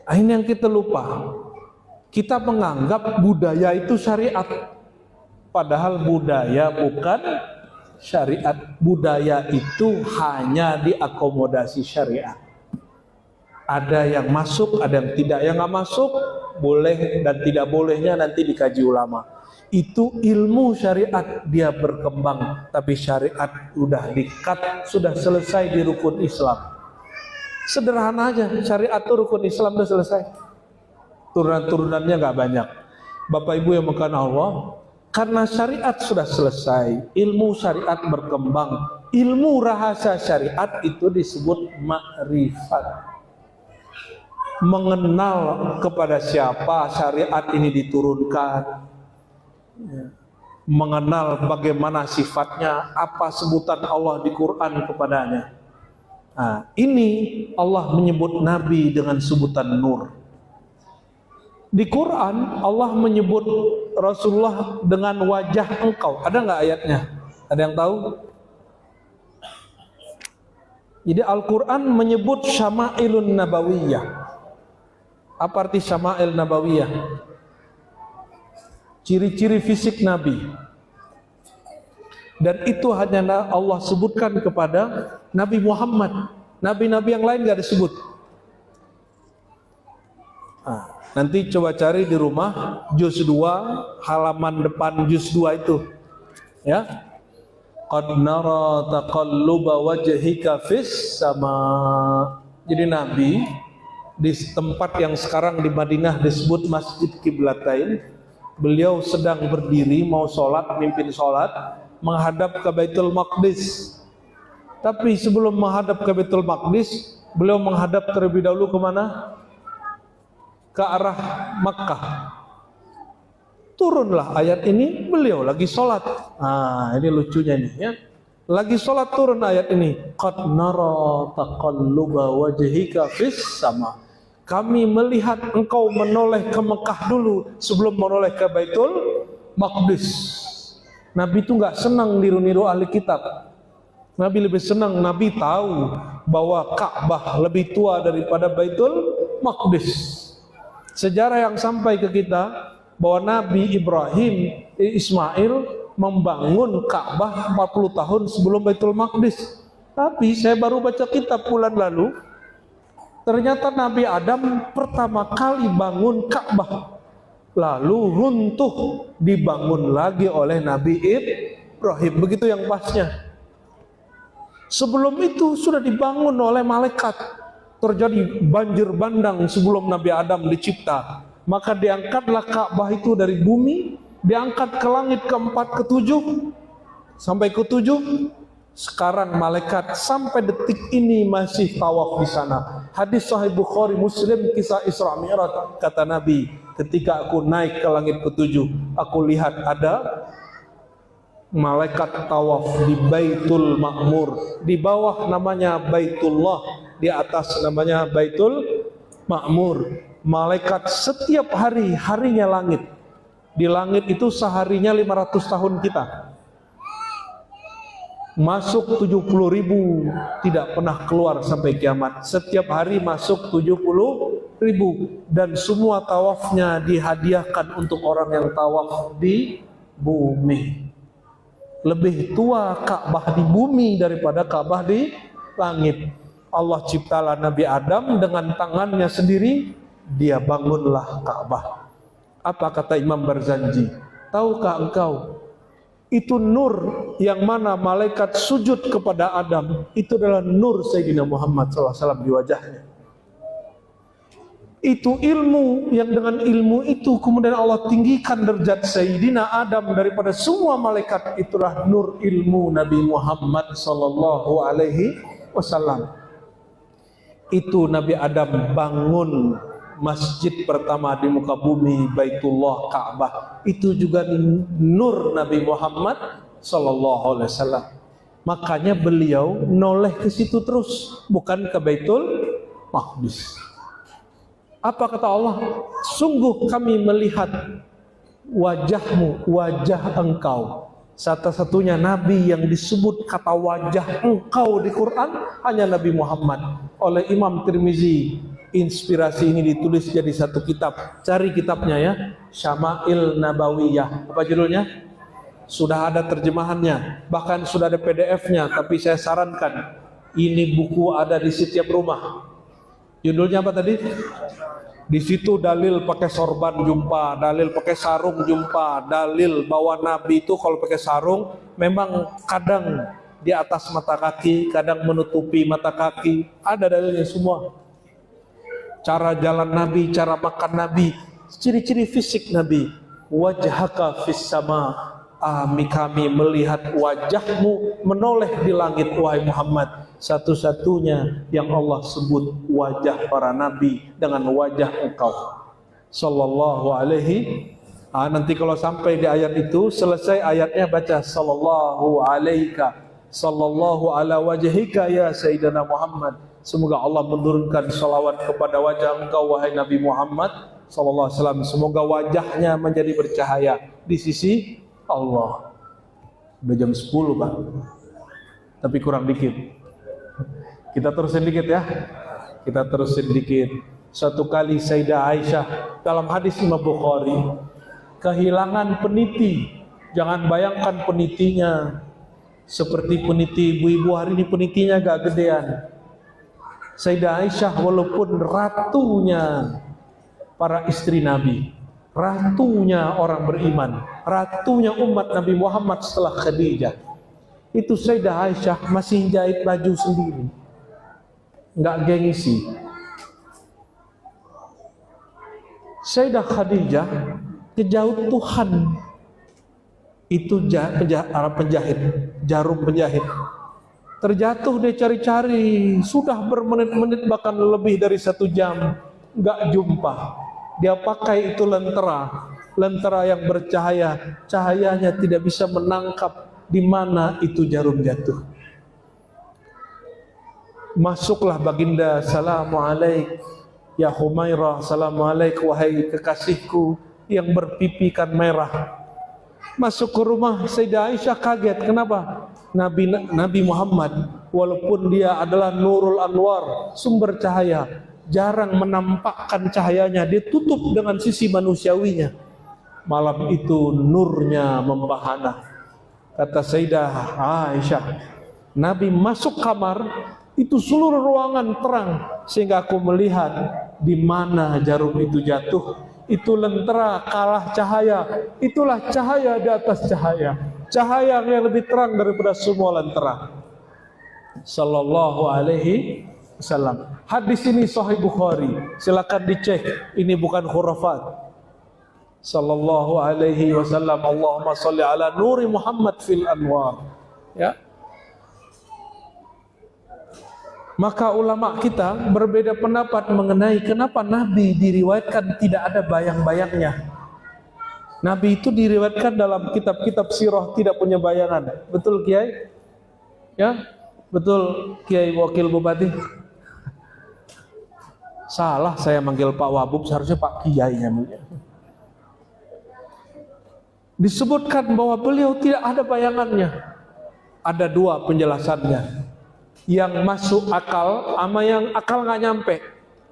Ini yang kita lupa. Kita menganggap budaya itu syariat, padahal budaya bukan syariat. Budaya itu hanya diakomodasi syariat. Ada yang masuk, ada yang tidak. Yang nggak masuk, boleh dan tidak bolehnya nanti dikaji ulama. Itu ilmu syariat, dia berkembang. Tapi syariat udah di-cut, sudah selesai di rukun Islam. Sederhana aja, syariat itu rukun Islam udah selesai. Turunan-turunannya nggak banyak. Bapak Ibu yang mengasihi Allah, karena syariat sudah selesai, ilmu syariat berkembang. Ilmu rahasia syariat itu disebut ma'rifat. Mengenal kepada siapa syariat ini diturunkan, mengenal bagaimana sifatnya, apa sebutan Allah di Quran kepadanya. Nah, ini Allah menyebut Nabi dengan sebutan Nur. Di Quran Allah menyebut Rasulullah dengan wajah engkau. Ada nggak ayatnya? Ada yang tahu? Jadi Al-Quran menyebut Syama'ilun Nabawiyah. Apa arti Syama'il Nabawiyah? Ciri-ciri fisik Nabi. Dan itu hanya Allah sebutkan kepada Nabi Muhammad. Nabi-nabi yang lain gak disebut. Nah, nanti coba cari di rumah juz 2, halaman depan juz 2 itu. Ya. Qad nara taqalluba wajhika fis sama. Jadi Nabi di tempat yang sekarang di Madinah disebut Masjid Qiblatain, beliau sedang berdiri mau sholat, mimpin sholat menghadap ke Baitul Maqdis. Tapi sebelum menghadap ke Baitul Maqdis, beliau menghadap terlebih dahulu kemana? Ke arah Makkah. Turunlah ayat ini, beliau lagi sholat. Nah, ini lucunya nih ya. Lagi sholat turun ayat ini. Qad nara taqalluba wajhika fis sama. Kami melihat engkau menoleh ke Mekah dulu sebelum menoleh ke Baitul Maqdis. Nabi itu nggak senang niru-niru ahli kitab. Nabi lebih senang, Nabi tahu bahwa Ka'bah lebih tua daripada Baitul Maqdis. Sejarah yang sampai ke kita bahwa Nabi Ibrahim Ismail membangun Ka'bah 40 tahun sebelum Baitul Maqdis. Tapi saya baru baca kitab bulan lalu, ternyata Nabi Adam pertama kali bangun Ka'bah, lalu runtuh, dibangun lagi oleh Nabi Ibrahim. Begitu yang pasnya. Sebelum itu sudah dibangun oleh malaikat. Terjadi banjir bandang sebelum Nabi Adam dicipta. Maka diangkatlah Ka'bah itu dari bumi, diangkat ke langit keempat, ketujuh, sampai ketujuh. Sekarang malaikat sampai detik ini masih tawaf di sana. Hadis Sahih Bukhari Muslim, kisah Isra Mi'raj, kata Nabi, ketika aku naik ke langit ketujuh, aku lihat ada malaikat tawaf di Baitul Ma'mur. Di bawah namanya Baitullah, di atas namanya Baitul Ma'mur. Malaikat setiap hari, harinya langit. Di langit itu seharinya 500 tahun kita. Masuk 70.000, tidak pernah keluar sampai kiamat. Setiap hari masuk 70.000, dan semua tawafnya dihadiahkan untuk orang yang tawaf di bumi. Lebih tua Ka'bah di bumi daripada Ka'bah di langit. Allah ciptalah Nabi Adam dengan tangannya sendiri, dia bangunlah Ka'bah. Apa kata Imam Barzanji? Tahukah engkau, itu nur yang mana malaikat sujud kepada Adam, itu adalah nur Sayyidina Muhammad SAW di wajahnya. Itu ilmu yang dengan ilmu itu kemudian Allah tinggikan derajat Sayyidina Adam daripada semua malaikat. Itulah nur ilmu Nabi Muhammad SAW. Itu Nabi Adam bangun masjid pertama di muka bumi, Baitullah, Ka'bah. Itu juga nur Nabi Muhammad SAW. Makanya beliau noleh ke situ terus, bukan ke Baitul Maqdis. Apa kata Allah? Sungguh kami melihat wajahmu, wajah engkau. Satu-satunya Nabi yang disebut kata wajah engkau di Quran hanya Nabi Muhammad. Oleh Imam Tirmizi, inspirasi ini ditulis jadi satu kitab. Cari kitabnya ya, Syama'il Nabawiyah. Apa judulnya? sudah ada terjemahannya, bahkan sudah ada PDF-nya. Tapi saya sarankan, ini buku ada di setiap rumah. Judulnya apa tadi? Di situ dalil pakai sorban jumpa, dalil pakai sarung jumpa, dalil bahwa Nabi itu kalau pakai sarung memang kadang di atas mata kaki, kadang menutupi mata kaki. Ada dalilnya semua. Cara jalan Nabi, cara makan Nabi, ciri-ciri fisik Nabi. Wajhaka fis sama, kami melihat wajahmu menoleh di langit wahai Muhammad. Satu-satunya yang Allah sebut wajah para nabi dengan wajah engkau sallallahu alaihi. Nanti kalau sampai di ayat itu selesai ayatnya baca sallallahu alaika sallallahu ala wajhika ya sayyidina Muhammad. Semoga Allah menurunkan salawat kepada wajah engkau wahai Nabi Muhammad sallallahu alaihi wasallam. Semoga wajahnya menjadi bercahaya di sisi Allah. Udah jam 10 Pak, tapi kurang dikit. Kita terusin dikit ya. Kita terusin dikit. Suatu kali Sayyidah Aisyah dalam hadis Imam Bukhari kehilangan peniti. Jangan bayangkan penitinya seperti peniti ibu-ibu hari ini, penitinya gak gedean. Sayyidah Aisyah walaupun ratunya para istri Nabi, ratunya orang beriman, ratunya umat Nabi Muhammad setelah Khadijah, itu Sayyidah Aisyah masih jahit baju sendiri, nggak gengsi. Sayyidah Khadijah kejauh Tuhan itu penjahit, jarum penjahit. Terjatuh dia cari-cari, sudah bermenit-menit bahkan lebih dari 1 jam, nggak jumpa. Dia pakai itu lentera yang bercahaya, cahayanya tidak bisa menangkap di mana itu jarum jatuh. Masuklah baginda, Assalamualaikum ya Humairah, Assalamualaikum wahai kekasihku yang berpipikan merah. Masuk ke rumah Sayyidah Aisyah kaget. Kenapa? Nabi Muhammad walaupun dia adalah Nurul Anwar, sumber cahaya, jarang menampakkan cahayanya, dia tutup dengan sisi manusiawinya. Malam itu nurnya membahana. Kata Sayyidah Aisyah, Nabi masuk kamar, itu seluruh ruangan terang sehingga aku melihat di mana jarum itu jatuh. Itu lentera kalah cahaya. Itulah cahaya di atas cahaya, cahaya yang lebih terang daripada semua lentera. Sallallahu alaihi wasallam. Hadis ini Sahih Bukhari, silakan dicek. Ini bukan khurafat. Sallallahu alaihi wasallam. Allahumma sholli ala nuri Muhammad fil anwar. Ya. Maka ulama kita berbeda pendapat mengenai kenapa Nabi diriwayatkan tidak ada bayang-bayangnya. Nabi itu diriwayatkan dalam kitab-kitab sirah tidak punya bayangan. Betul Kiai? Ya? Betul Kiai Wakil Bupati? Salah saya manggil Pak Wabub, seharusnya Pak Kiai namanya. Disebutkan bahwa beliau tidak ada bayangannya. Ada 2 penjelasannya. Yang masuk akal sama yang akal nggak nyampe.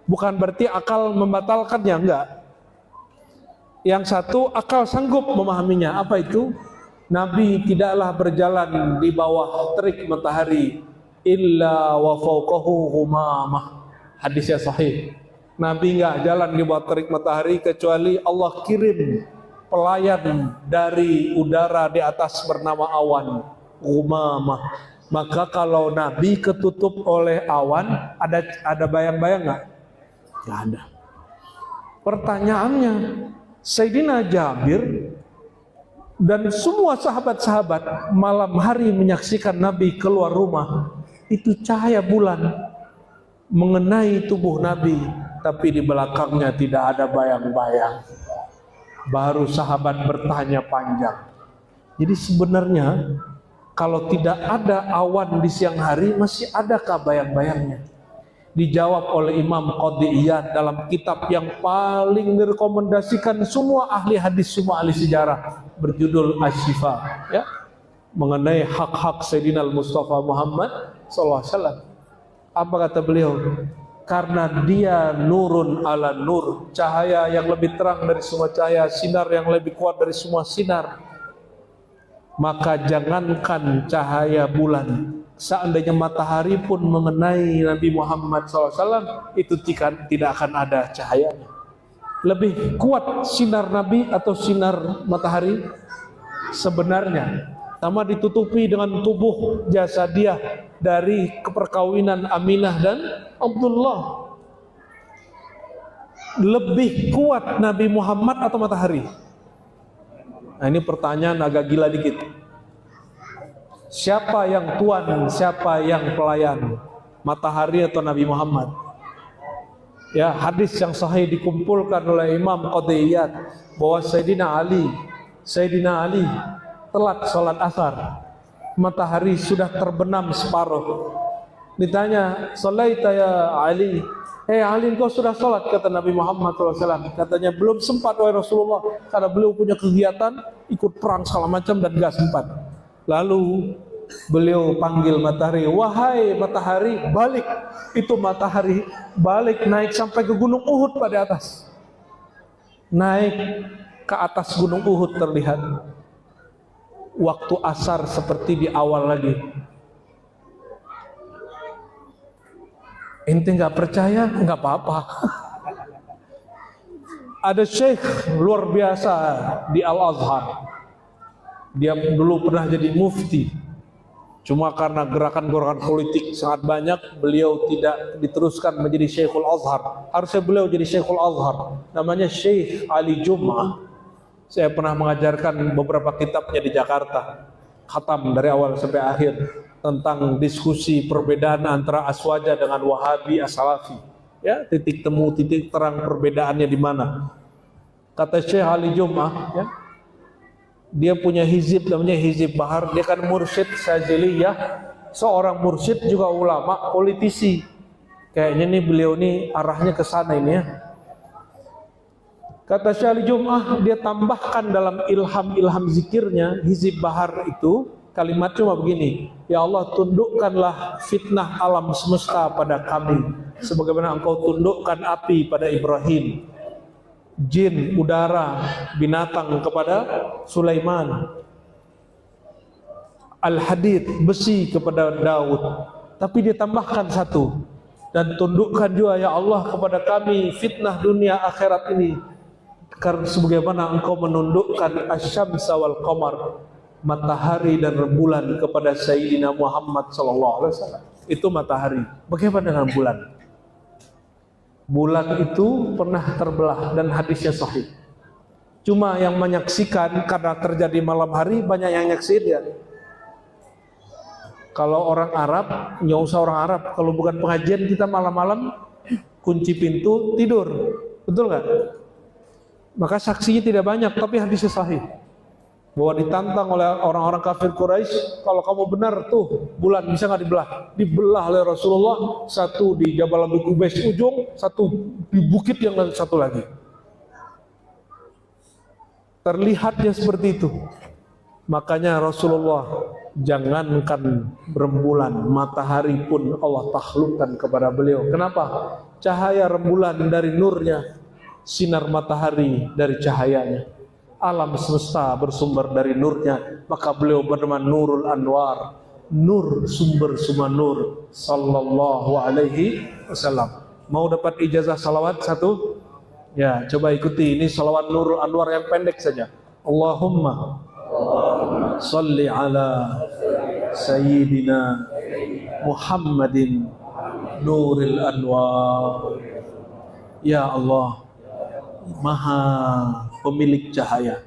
Bukan berarti akal membatalkannya, enggak. Yang satu akal sanggup memahaminya. Apa itu? Nabi tidaklah berjalan di bawah terik matahari illa wa fawqahu humamah. Hadisnya sahih. Nabi nggak jalan di bawah terik matahari kecuali Allah kirim pelayan dari udara di atas bernama awan, humamah. Maka kalau Nabi ketutup oleh awan, ada bayang-bayang nggak? Nggak ada. Pertanyaannya, Sayyidina Jabir dan semua sahabat-sahabat malam hari menyaksikan Nabi keluar rumah, itu cahaya bulan mengenai tubuh Nabi, tapi di belakangnya tidak ada bayang-bayang. Baru sahabat bertanya panjang. Jadi sebenarnya kalau tidak ada awan di siang hari, masih adakah bayang-bayangnya? Dijawab oleh Imam Qadhi Iyad dalam kitab yang paling direkomendasikan semua ahli hadis, semua ahli sejarah, berjudul Asy-Syifa, ya, mengenai hak-hak Sayyidina Mustafa Muhammad SAW. Apa kata beliau? Karena dia nurun ala nur, cahaya yang lebih terang dari semua cahaya, sinar yang lebih kuat dari semua sinar. maka jangankan cahaya bulan, seandainya matahari pun mengenai Nabi Muhammad SAW, itu tidak akan ada cahayanya. Lebih kuat sinar Nabi atau sinar matahari? Sebenarnya sama ditutupi dengan tubuh jasadiah dari keperkawinan Aminah dan Abdullah. Lebih kuat Nabi Muhammad atau matahari? Nah, ini pertanyaan agak gila dikit. Siapa yang tuan, siapa yang pelayan? Matahari atau Nabi Muhammad? Ya, hadis yang sahih dikumpulkan oleh Imam Qadiyat bahwa Sayyidina Ali telat sholat asar, matahari sudah terbenam separuh. Ditanya, "Shalaita ya Ali?" Ali, engkau sudah sholat? Kata Nabi Muhammad SAW. Katanya, belum sempat wahai Rasulullah, karena beliau punya kegiatan ikut perang segala macam dan gak sempat. Lalu beliau panggil matahari, "Wahai matahari, balik." Itu matahari balik, naik sampai ke gunung Uhud pada atas. Naik ke atas gunung Uhud terlihat. Waktu asar seperti di awal lagi. Ente nggak percaya, nggak apa-apa. Ada syekh luar biasa di Al-Azhar. Dia dulu pernah jadi mufti. Cuma karena gerakan-gerakan politik sangat banyak, beliau tidak diteruskan menjadi Syekhul Azhar. Harusnya beliau jadi Syekhul Azhar. Namanya Syekh Ali Jum'ah. Saya pernah mengajarkan beberapa kitabnya di Jakarta. Khatam dari awal sampai akhir tentang diskusi perbedaan antara Aswaja dengan Wahabi As-Salafi. Ya, titik temu, titik terang perbedaannya di mana. Kata Syekh Ali Jum'ah, ya, dia punya hizib namanya Hizib Bahar. Dia kan mursyid Syadziliyah, seorang mursyid juga ulama, politisi. Kayaknya nih beliau nih arahnya ke sana ini ya. Kata Syekh Ali Jum'ah, dia tambahkan dalam ilham zikirnya Hizib Bahar itu kalimat cuma begini, "Ya Allah, tundukkanlah fitnah alam semesta pada kami sebagaimana engkau tundukkan api pada Ibrahim, jin, udara, binatang kepada Sulaiman, al-hadid, besi kepada Daud." Tapi dia tambahkan satu, "Dan tundukkan juga ya Allah kepada kami fitnah dunia akhirat ini, karena sebagaimana engkau menundukkan asy-syamsa wal qamar, matahari dan rembulan kepada Sayyidina Muhammad SAW." Itu matahari. Bagaimana dengan bulan? Bulan itu pernah terbelah dan hadisnya sahih. Cuma yang menyaksikan karena terjadi malam hari, banyak yang nyaksiin ya. Kalau orang Arab, nggak usah orang Arab. Kalau bukan pengajian kita malam-malam kunci pintu tidur, betul nggak? Maka saksinya tidak banyak, tapi hadisnya sahih. Bahwa ditantang oleh orang-orang kafir Quraisy, kalau kamu benar tuh bulan bisa nggak dibelah? Dibelah oleh Rasulullah, satu di Jabal Abi Qubais ujung, satu di bukit yang satu lagi. Terlihatnya seperti itu. Makanya Rasulullah jangankan rembulan, matahari pun Allah taklukkan kepada beliau. Kenapa? Cahaya rembulan dari nurnya, sinar matahari dari cahayanya, alam semesta bersumber dari nurnya. Maka beliau bernama Nurul Anwar, nur sumber semua nur, sallallahu alaihi wasallam. Mau dapat ijazah salawat satu? Ya, coba ikuti. Ini salawat Nurul Anwar yang pendek saja. Allahumma salli ala Sayyidina Muhammadin Nuril Anwar. Ya Allah, Maha pemilik cahaya,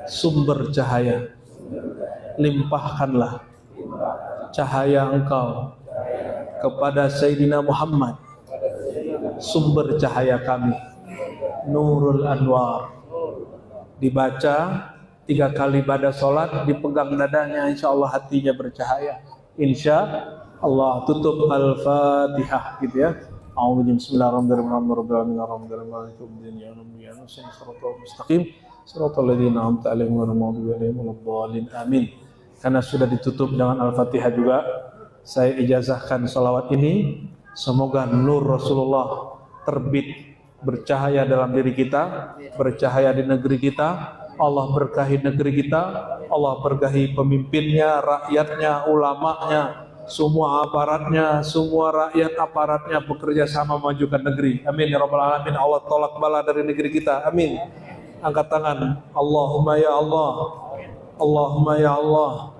sumber cahaya, limpahkanlah cahaya Engkau kepada Sayyidina Muhammad, sumber cahaya kami, Nurul Anwar. Dibaca 3 kali pada sholat, dipegang dadanya, insya Allah hatinya bercahaya. Insya Allah. Tutup Al-Fatihah gitu ya. Bismillahirrahmanirrahim. Amin. Karena sudah ditutup dengan Al-Fatihah juga, saya ijazahkan salawat ini. Semoga nur Rasulullah terbit, bercahaya dalam diri kita, bercahaya di negeri kita, Allah berkahi negeri kita, Allah berkahi pemimpinnya, rakyatnya, ulamanya, semua aparatnya, semua rakyat aparatnya bekerja sama memajukan negeri. Amin ya rabbal alamin. Allah tolak bala dari negeri kita. Amin. Angkat tangan. Allahumma ya Allah. Allahumma ya Allah.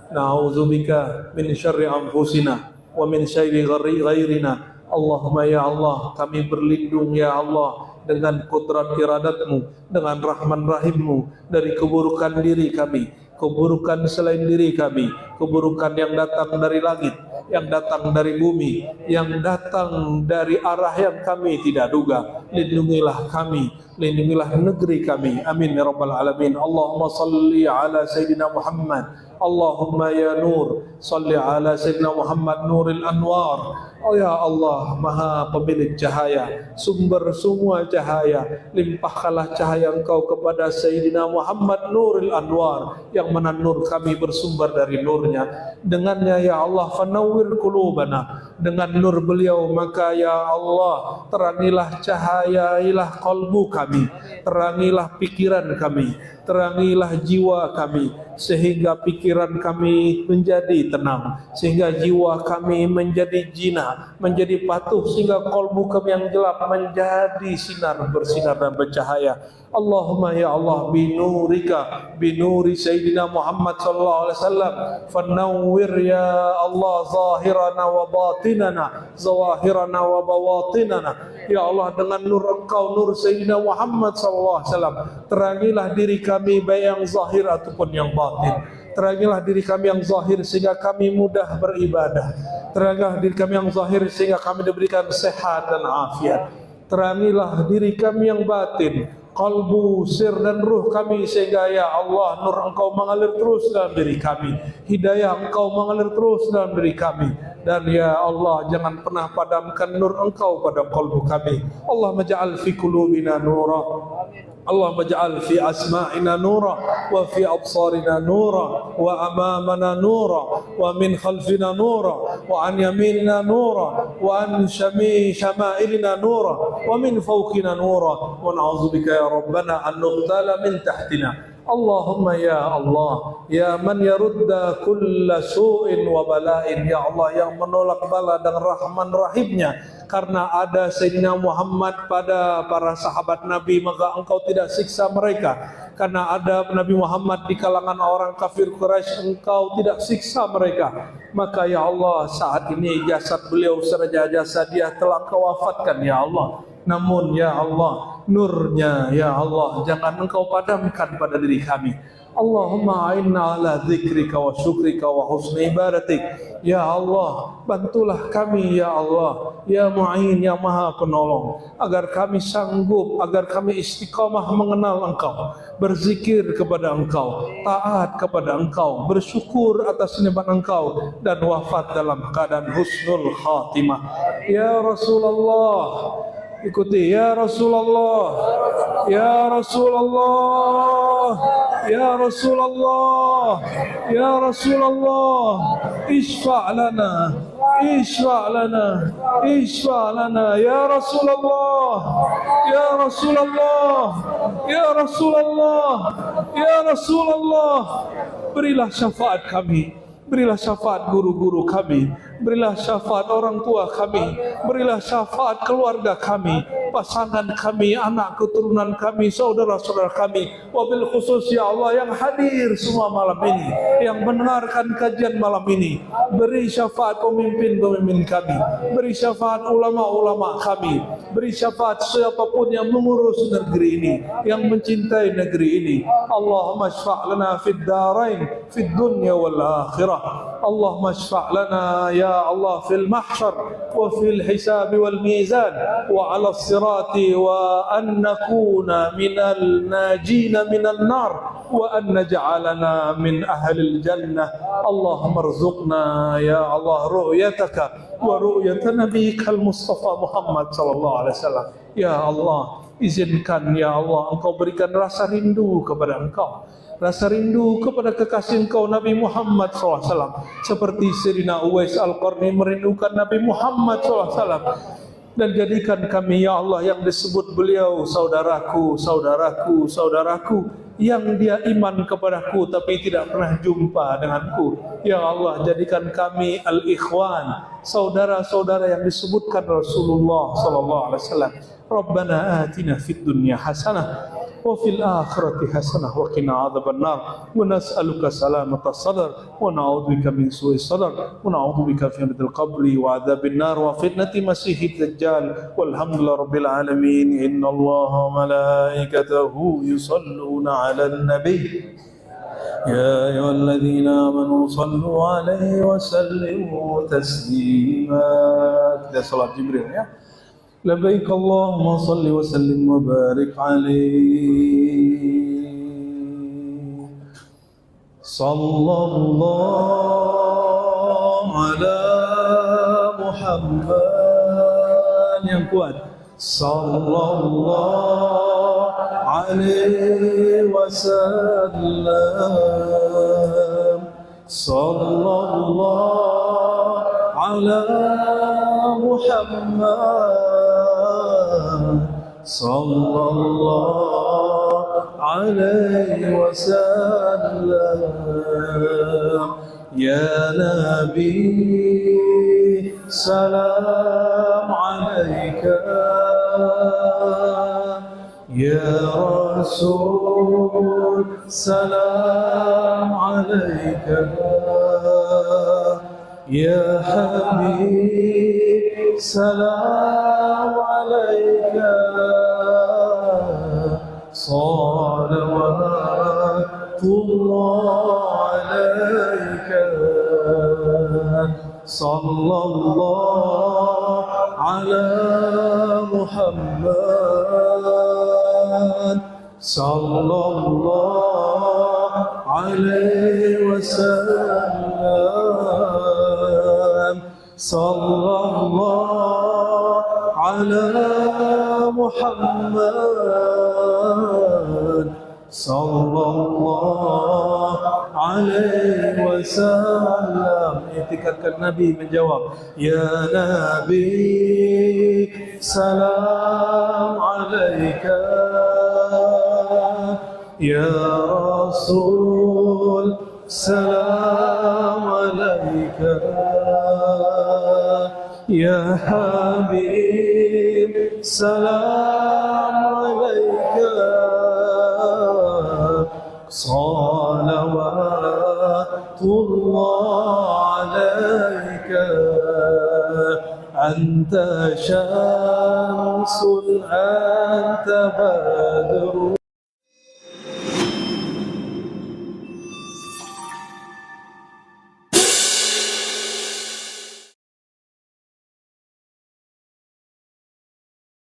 Na'udzubika min syarri anfusina wa min syarri ghairina. Allahumma ya Allah, kami berlindung ya Allah dengan kudrat iradatmu, dengan rahman rahimmu dari keburukan diri kami, keburukan selain diri kami, keburukan yang datang dari langit, yang datang dari bumi, yang datang dari arah yang kami tidak duga. Lindungilah kami, lindungilah negeri kami. Amin ya rabbal alamin. Allahumma salli ala Sayyidina Muhammad. Allahumma ya Nur, salli ala Sayyidina Muhammad Nuril Anwar. Oh ya Allah, Maha Pemilik cahaya, sumber semua cahaya, limpahkanlah cahaya Engkau kepada Sayyidina Muhammad Nuril Anwar, yang mana nur kami bersumber dari nurnya. Dengannya ya Allah, fanawwir qulubana, dengan nur beliau maka ya Allah terangilah cahayailah kalbu kami, terangilah pikiran kami, terangilah jiwa kami, sehingga pikiran kami menjadi tenang, sehingga jiwa kami menjadi jina, menjadi patuh, sehingga kalbu kami yang gelap menjadi sinar, bersinar dan bercahaya. Allahumma ya Allah, binurika, binuri Sayyidina Muhammad sallallahu alaihi wasallam, fanawwir ya Allah zahirana wa batinana, zawahirana wa bawatinana. Ya Allah, dengan nur Engkau, nur Sayyidina Muhammad sallallahu alaihi wasallam, terangilah diri kami baik yang zahir ataupun yang batin. Terangilah diri kami yang zahir sehingga kami mudah beribadah. Terangilah diri kami yang zahir sehingga kami diberikan sehat dan afiat. Terangilah diri kami yang batin, kalbu, sir dan ruh kami, sehingga ya Allah nur Engkau mengalir terus dalam diri kami, hidayah Engkau mengalir terus dalam diri kami. Dan ya Allah, jangan pernah padamkan nur Engkau pada kalbu kami. Allah maj'al fi qulubina nura, Allah maj'al fi asma'ina nura, wa fi absarina nura, wa amamana nura, wa min khalfina nura, wa an yaminina nura, wa an shama'ilina nura, wa min fawqina nura, wa na'udzubika ya Rabbana an nughtala min tahtina. Allahumma ya Allah, ya man yarudda kulla su'in wa bala'in, ya Allah yang menolak bala dan rahman rahimnya. Karena ada Sayyidina Muhammad pada para sahabat Nabi, maka Engkau tidak siksa mereka. Karena ada Nabi Muhammad di kalangan orang kafir Quraisy, Engkau tidak siksa mereka. Maka ya Allah, saat ini jasad beliau serta jasad dia telah Engkau wafatkan ya Allah. Namun ya Allah, nurnya ya Allah jangan Engkau padamkan pada diri kami. Allahumma a'inna ala dzikrika wa syukrika wa husni ibadatik. Ya Allah, bantulah kami ya Allah, ya Mu'in, ya Maha Penolong, agar kami sanggup, agar kami istiqamah mengenal Engkau, berzikir kepada Engkau, taat kepada Engkau, bersyukur atas nikmat Engkau, dan wafat dalam keadaan husnul khatimah. Ya Rasulullah, ikuti ya Rasulullah, ya Rasulullah, ya Rasulullah, ya Rasulullah, isfa' lana, isfa' lana, isfa' lana ya Rasulullah, ya Rasulullah, ya Rasulullah, ya Rasulullah. Berilah syafaat kami, berilah syafaat guru-guru kami, berilah syafaat orang tua kami, berilah syafaat keluarga kami, pasangan kami, anak keturunan kami, saudara-saudara kami, wabil khusus ya Allah yang hadir semua malam ini, yang mendengarkan kajian malam ini. Beri syafaat pemimpin-pemimpin kami, beri syafaat ulama-ulama kami, beri syafaat siapapun yang mengurus negeri ini, yang mencintai negeri ini. Allahumma syfa' lana fid darain, fid dunya wal akhirah. Allahumma syfa' lana ya Allah fil mahsyar wa fil hisab wal mizan wa ala sirati, wa an nakuna minal najina minal nar, wa an naj'alana min ahlil jannah. Allahumma rzuqna ya Allah ru'yataka wa ru'yata nabiyyikal Mustafa Muhammad sallallahu alaihi wasallam. Ya Allah, izinkan ya Allah Engkau berikan rasa rindu kepada Engkau, rasa rindu kepada kekasih Engkau Nabi Muhammad SAW, seperti Sayyidina Uwais Al-Qarni merindukan Nabi Muhammad SAW. dan jadikan kami ya Allah yang disebut beliau saudaraku, saudaraku, saudaraku, yang dia iman kepadaku tapi tidak pernah jumpa denganku. Ya Allah, jadikan kami al-ikhwan, saudara-saudara yang disebutkan Rasulullah sallallahu alaihi wasallam. Rabbana atina fid dunya hasanah wa fil akhirati hasanah wa qina adzabannar wa nas'aluka salamata sadr wa na'udzubika min su'is sadr wa na'udzubika fi fitnatil qabri wa adzabin nar wa fitnati masiihid dajjal walhamdulillahi rabbil alamin. Innallaha wa malaikatahu yusalluna 'alan nabiy ya ayyuhalladzina amanu sallu 'alaihi wa sallimu taslima. Kita salat Jibril ya. لبيك اللهم صل وسلم وبارك عليه. صلى الله على محمد yang kuat. صلى الله عليه وسلم. صلى الله على محمد. صلى الله عليه وسلم. يا نبي سلام عليك. يا رسول سلام عليك. يا حبيب سلام عليك. صلوات الله عليك. صلى الله على محمد. صلى الله عليه وسلم. صلى الله على محمد. صلى الله عليه وسلم. Itikadkan Nabi menjawab, Ya Nabi salam alaika. Ya Rasul salam alaika. Ya Habib salam alaika. Salawatullah alaika. Anta syamsun anta badru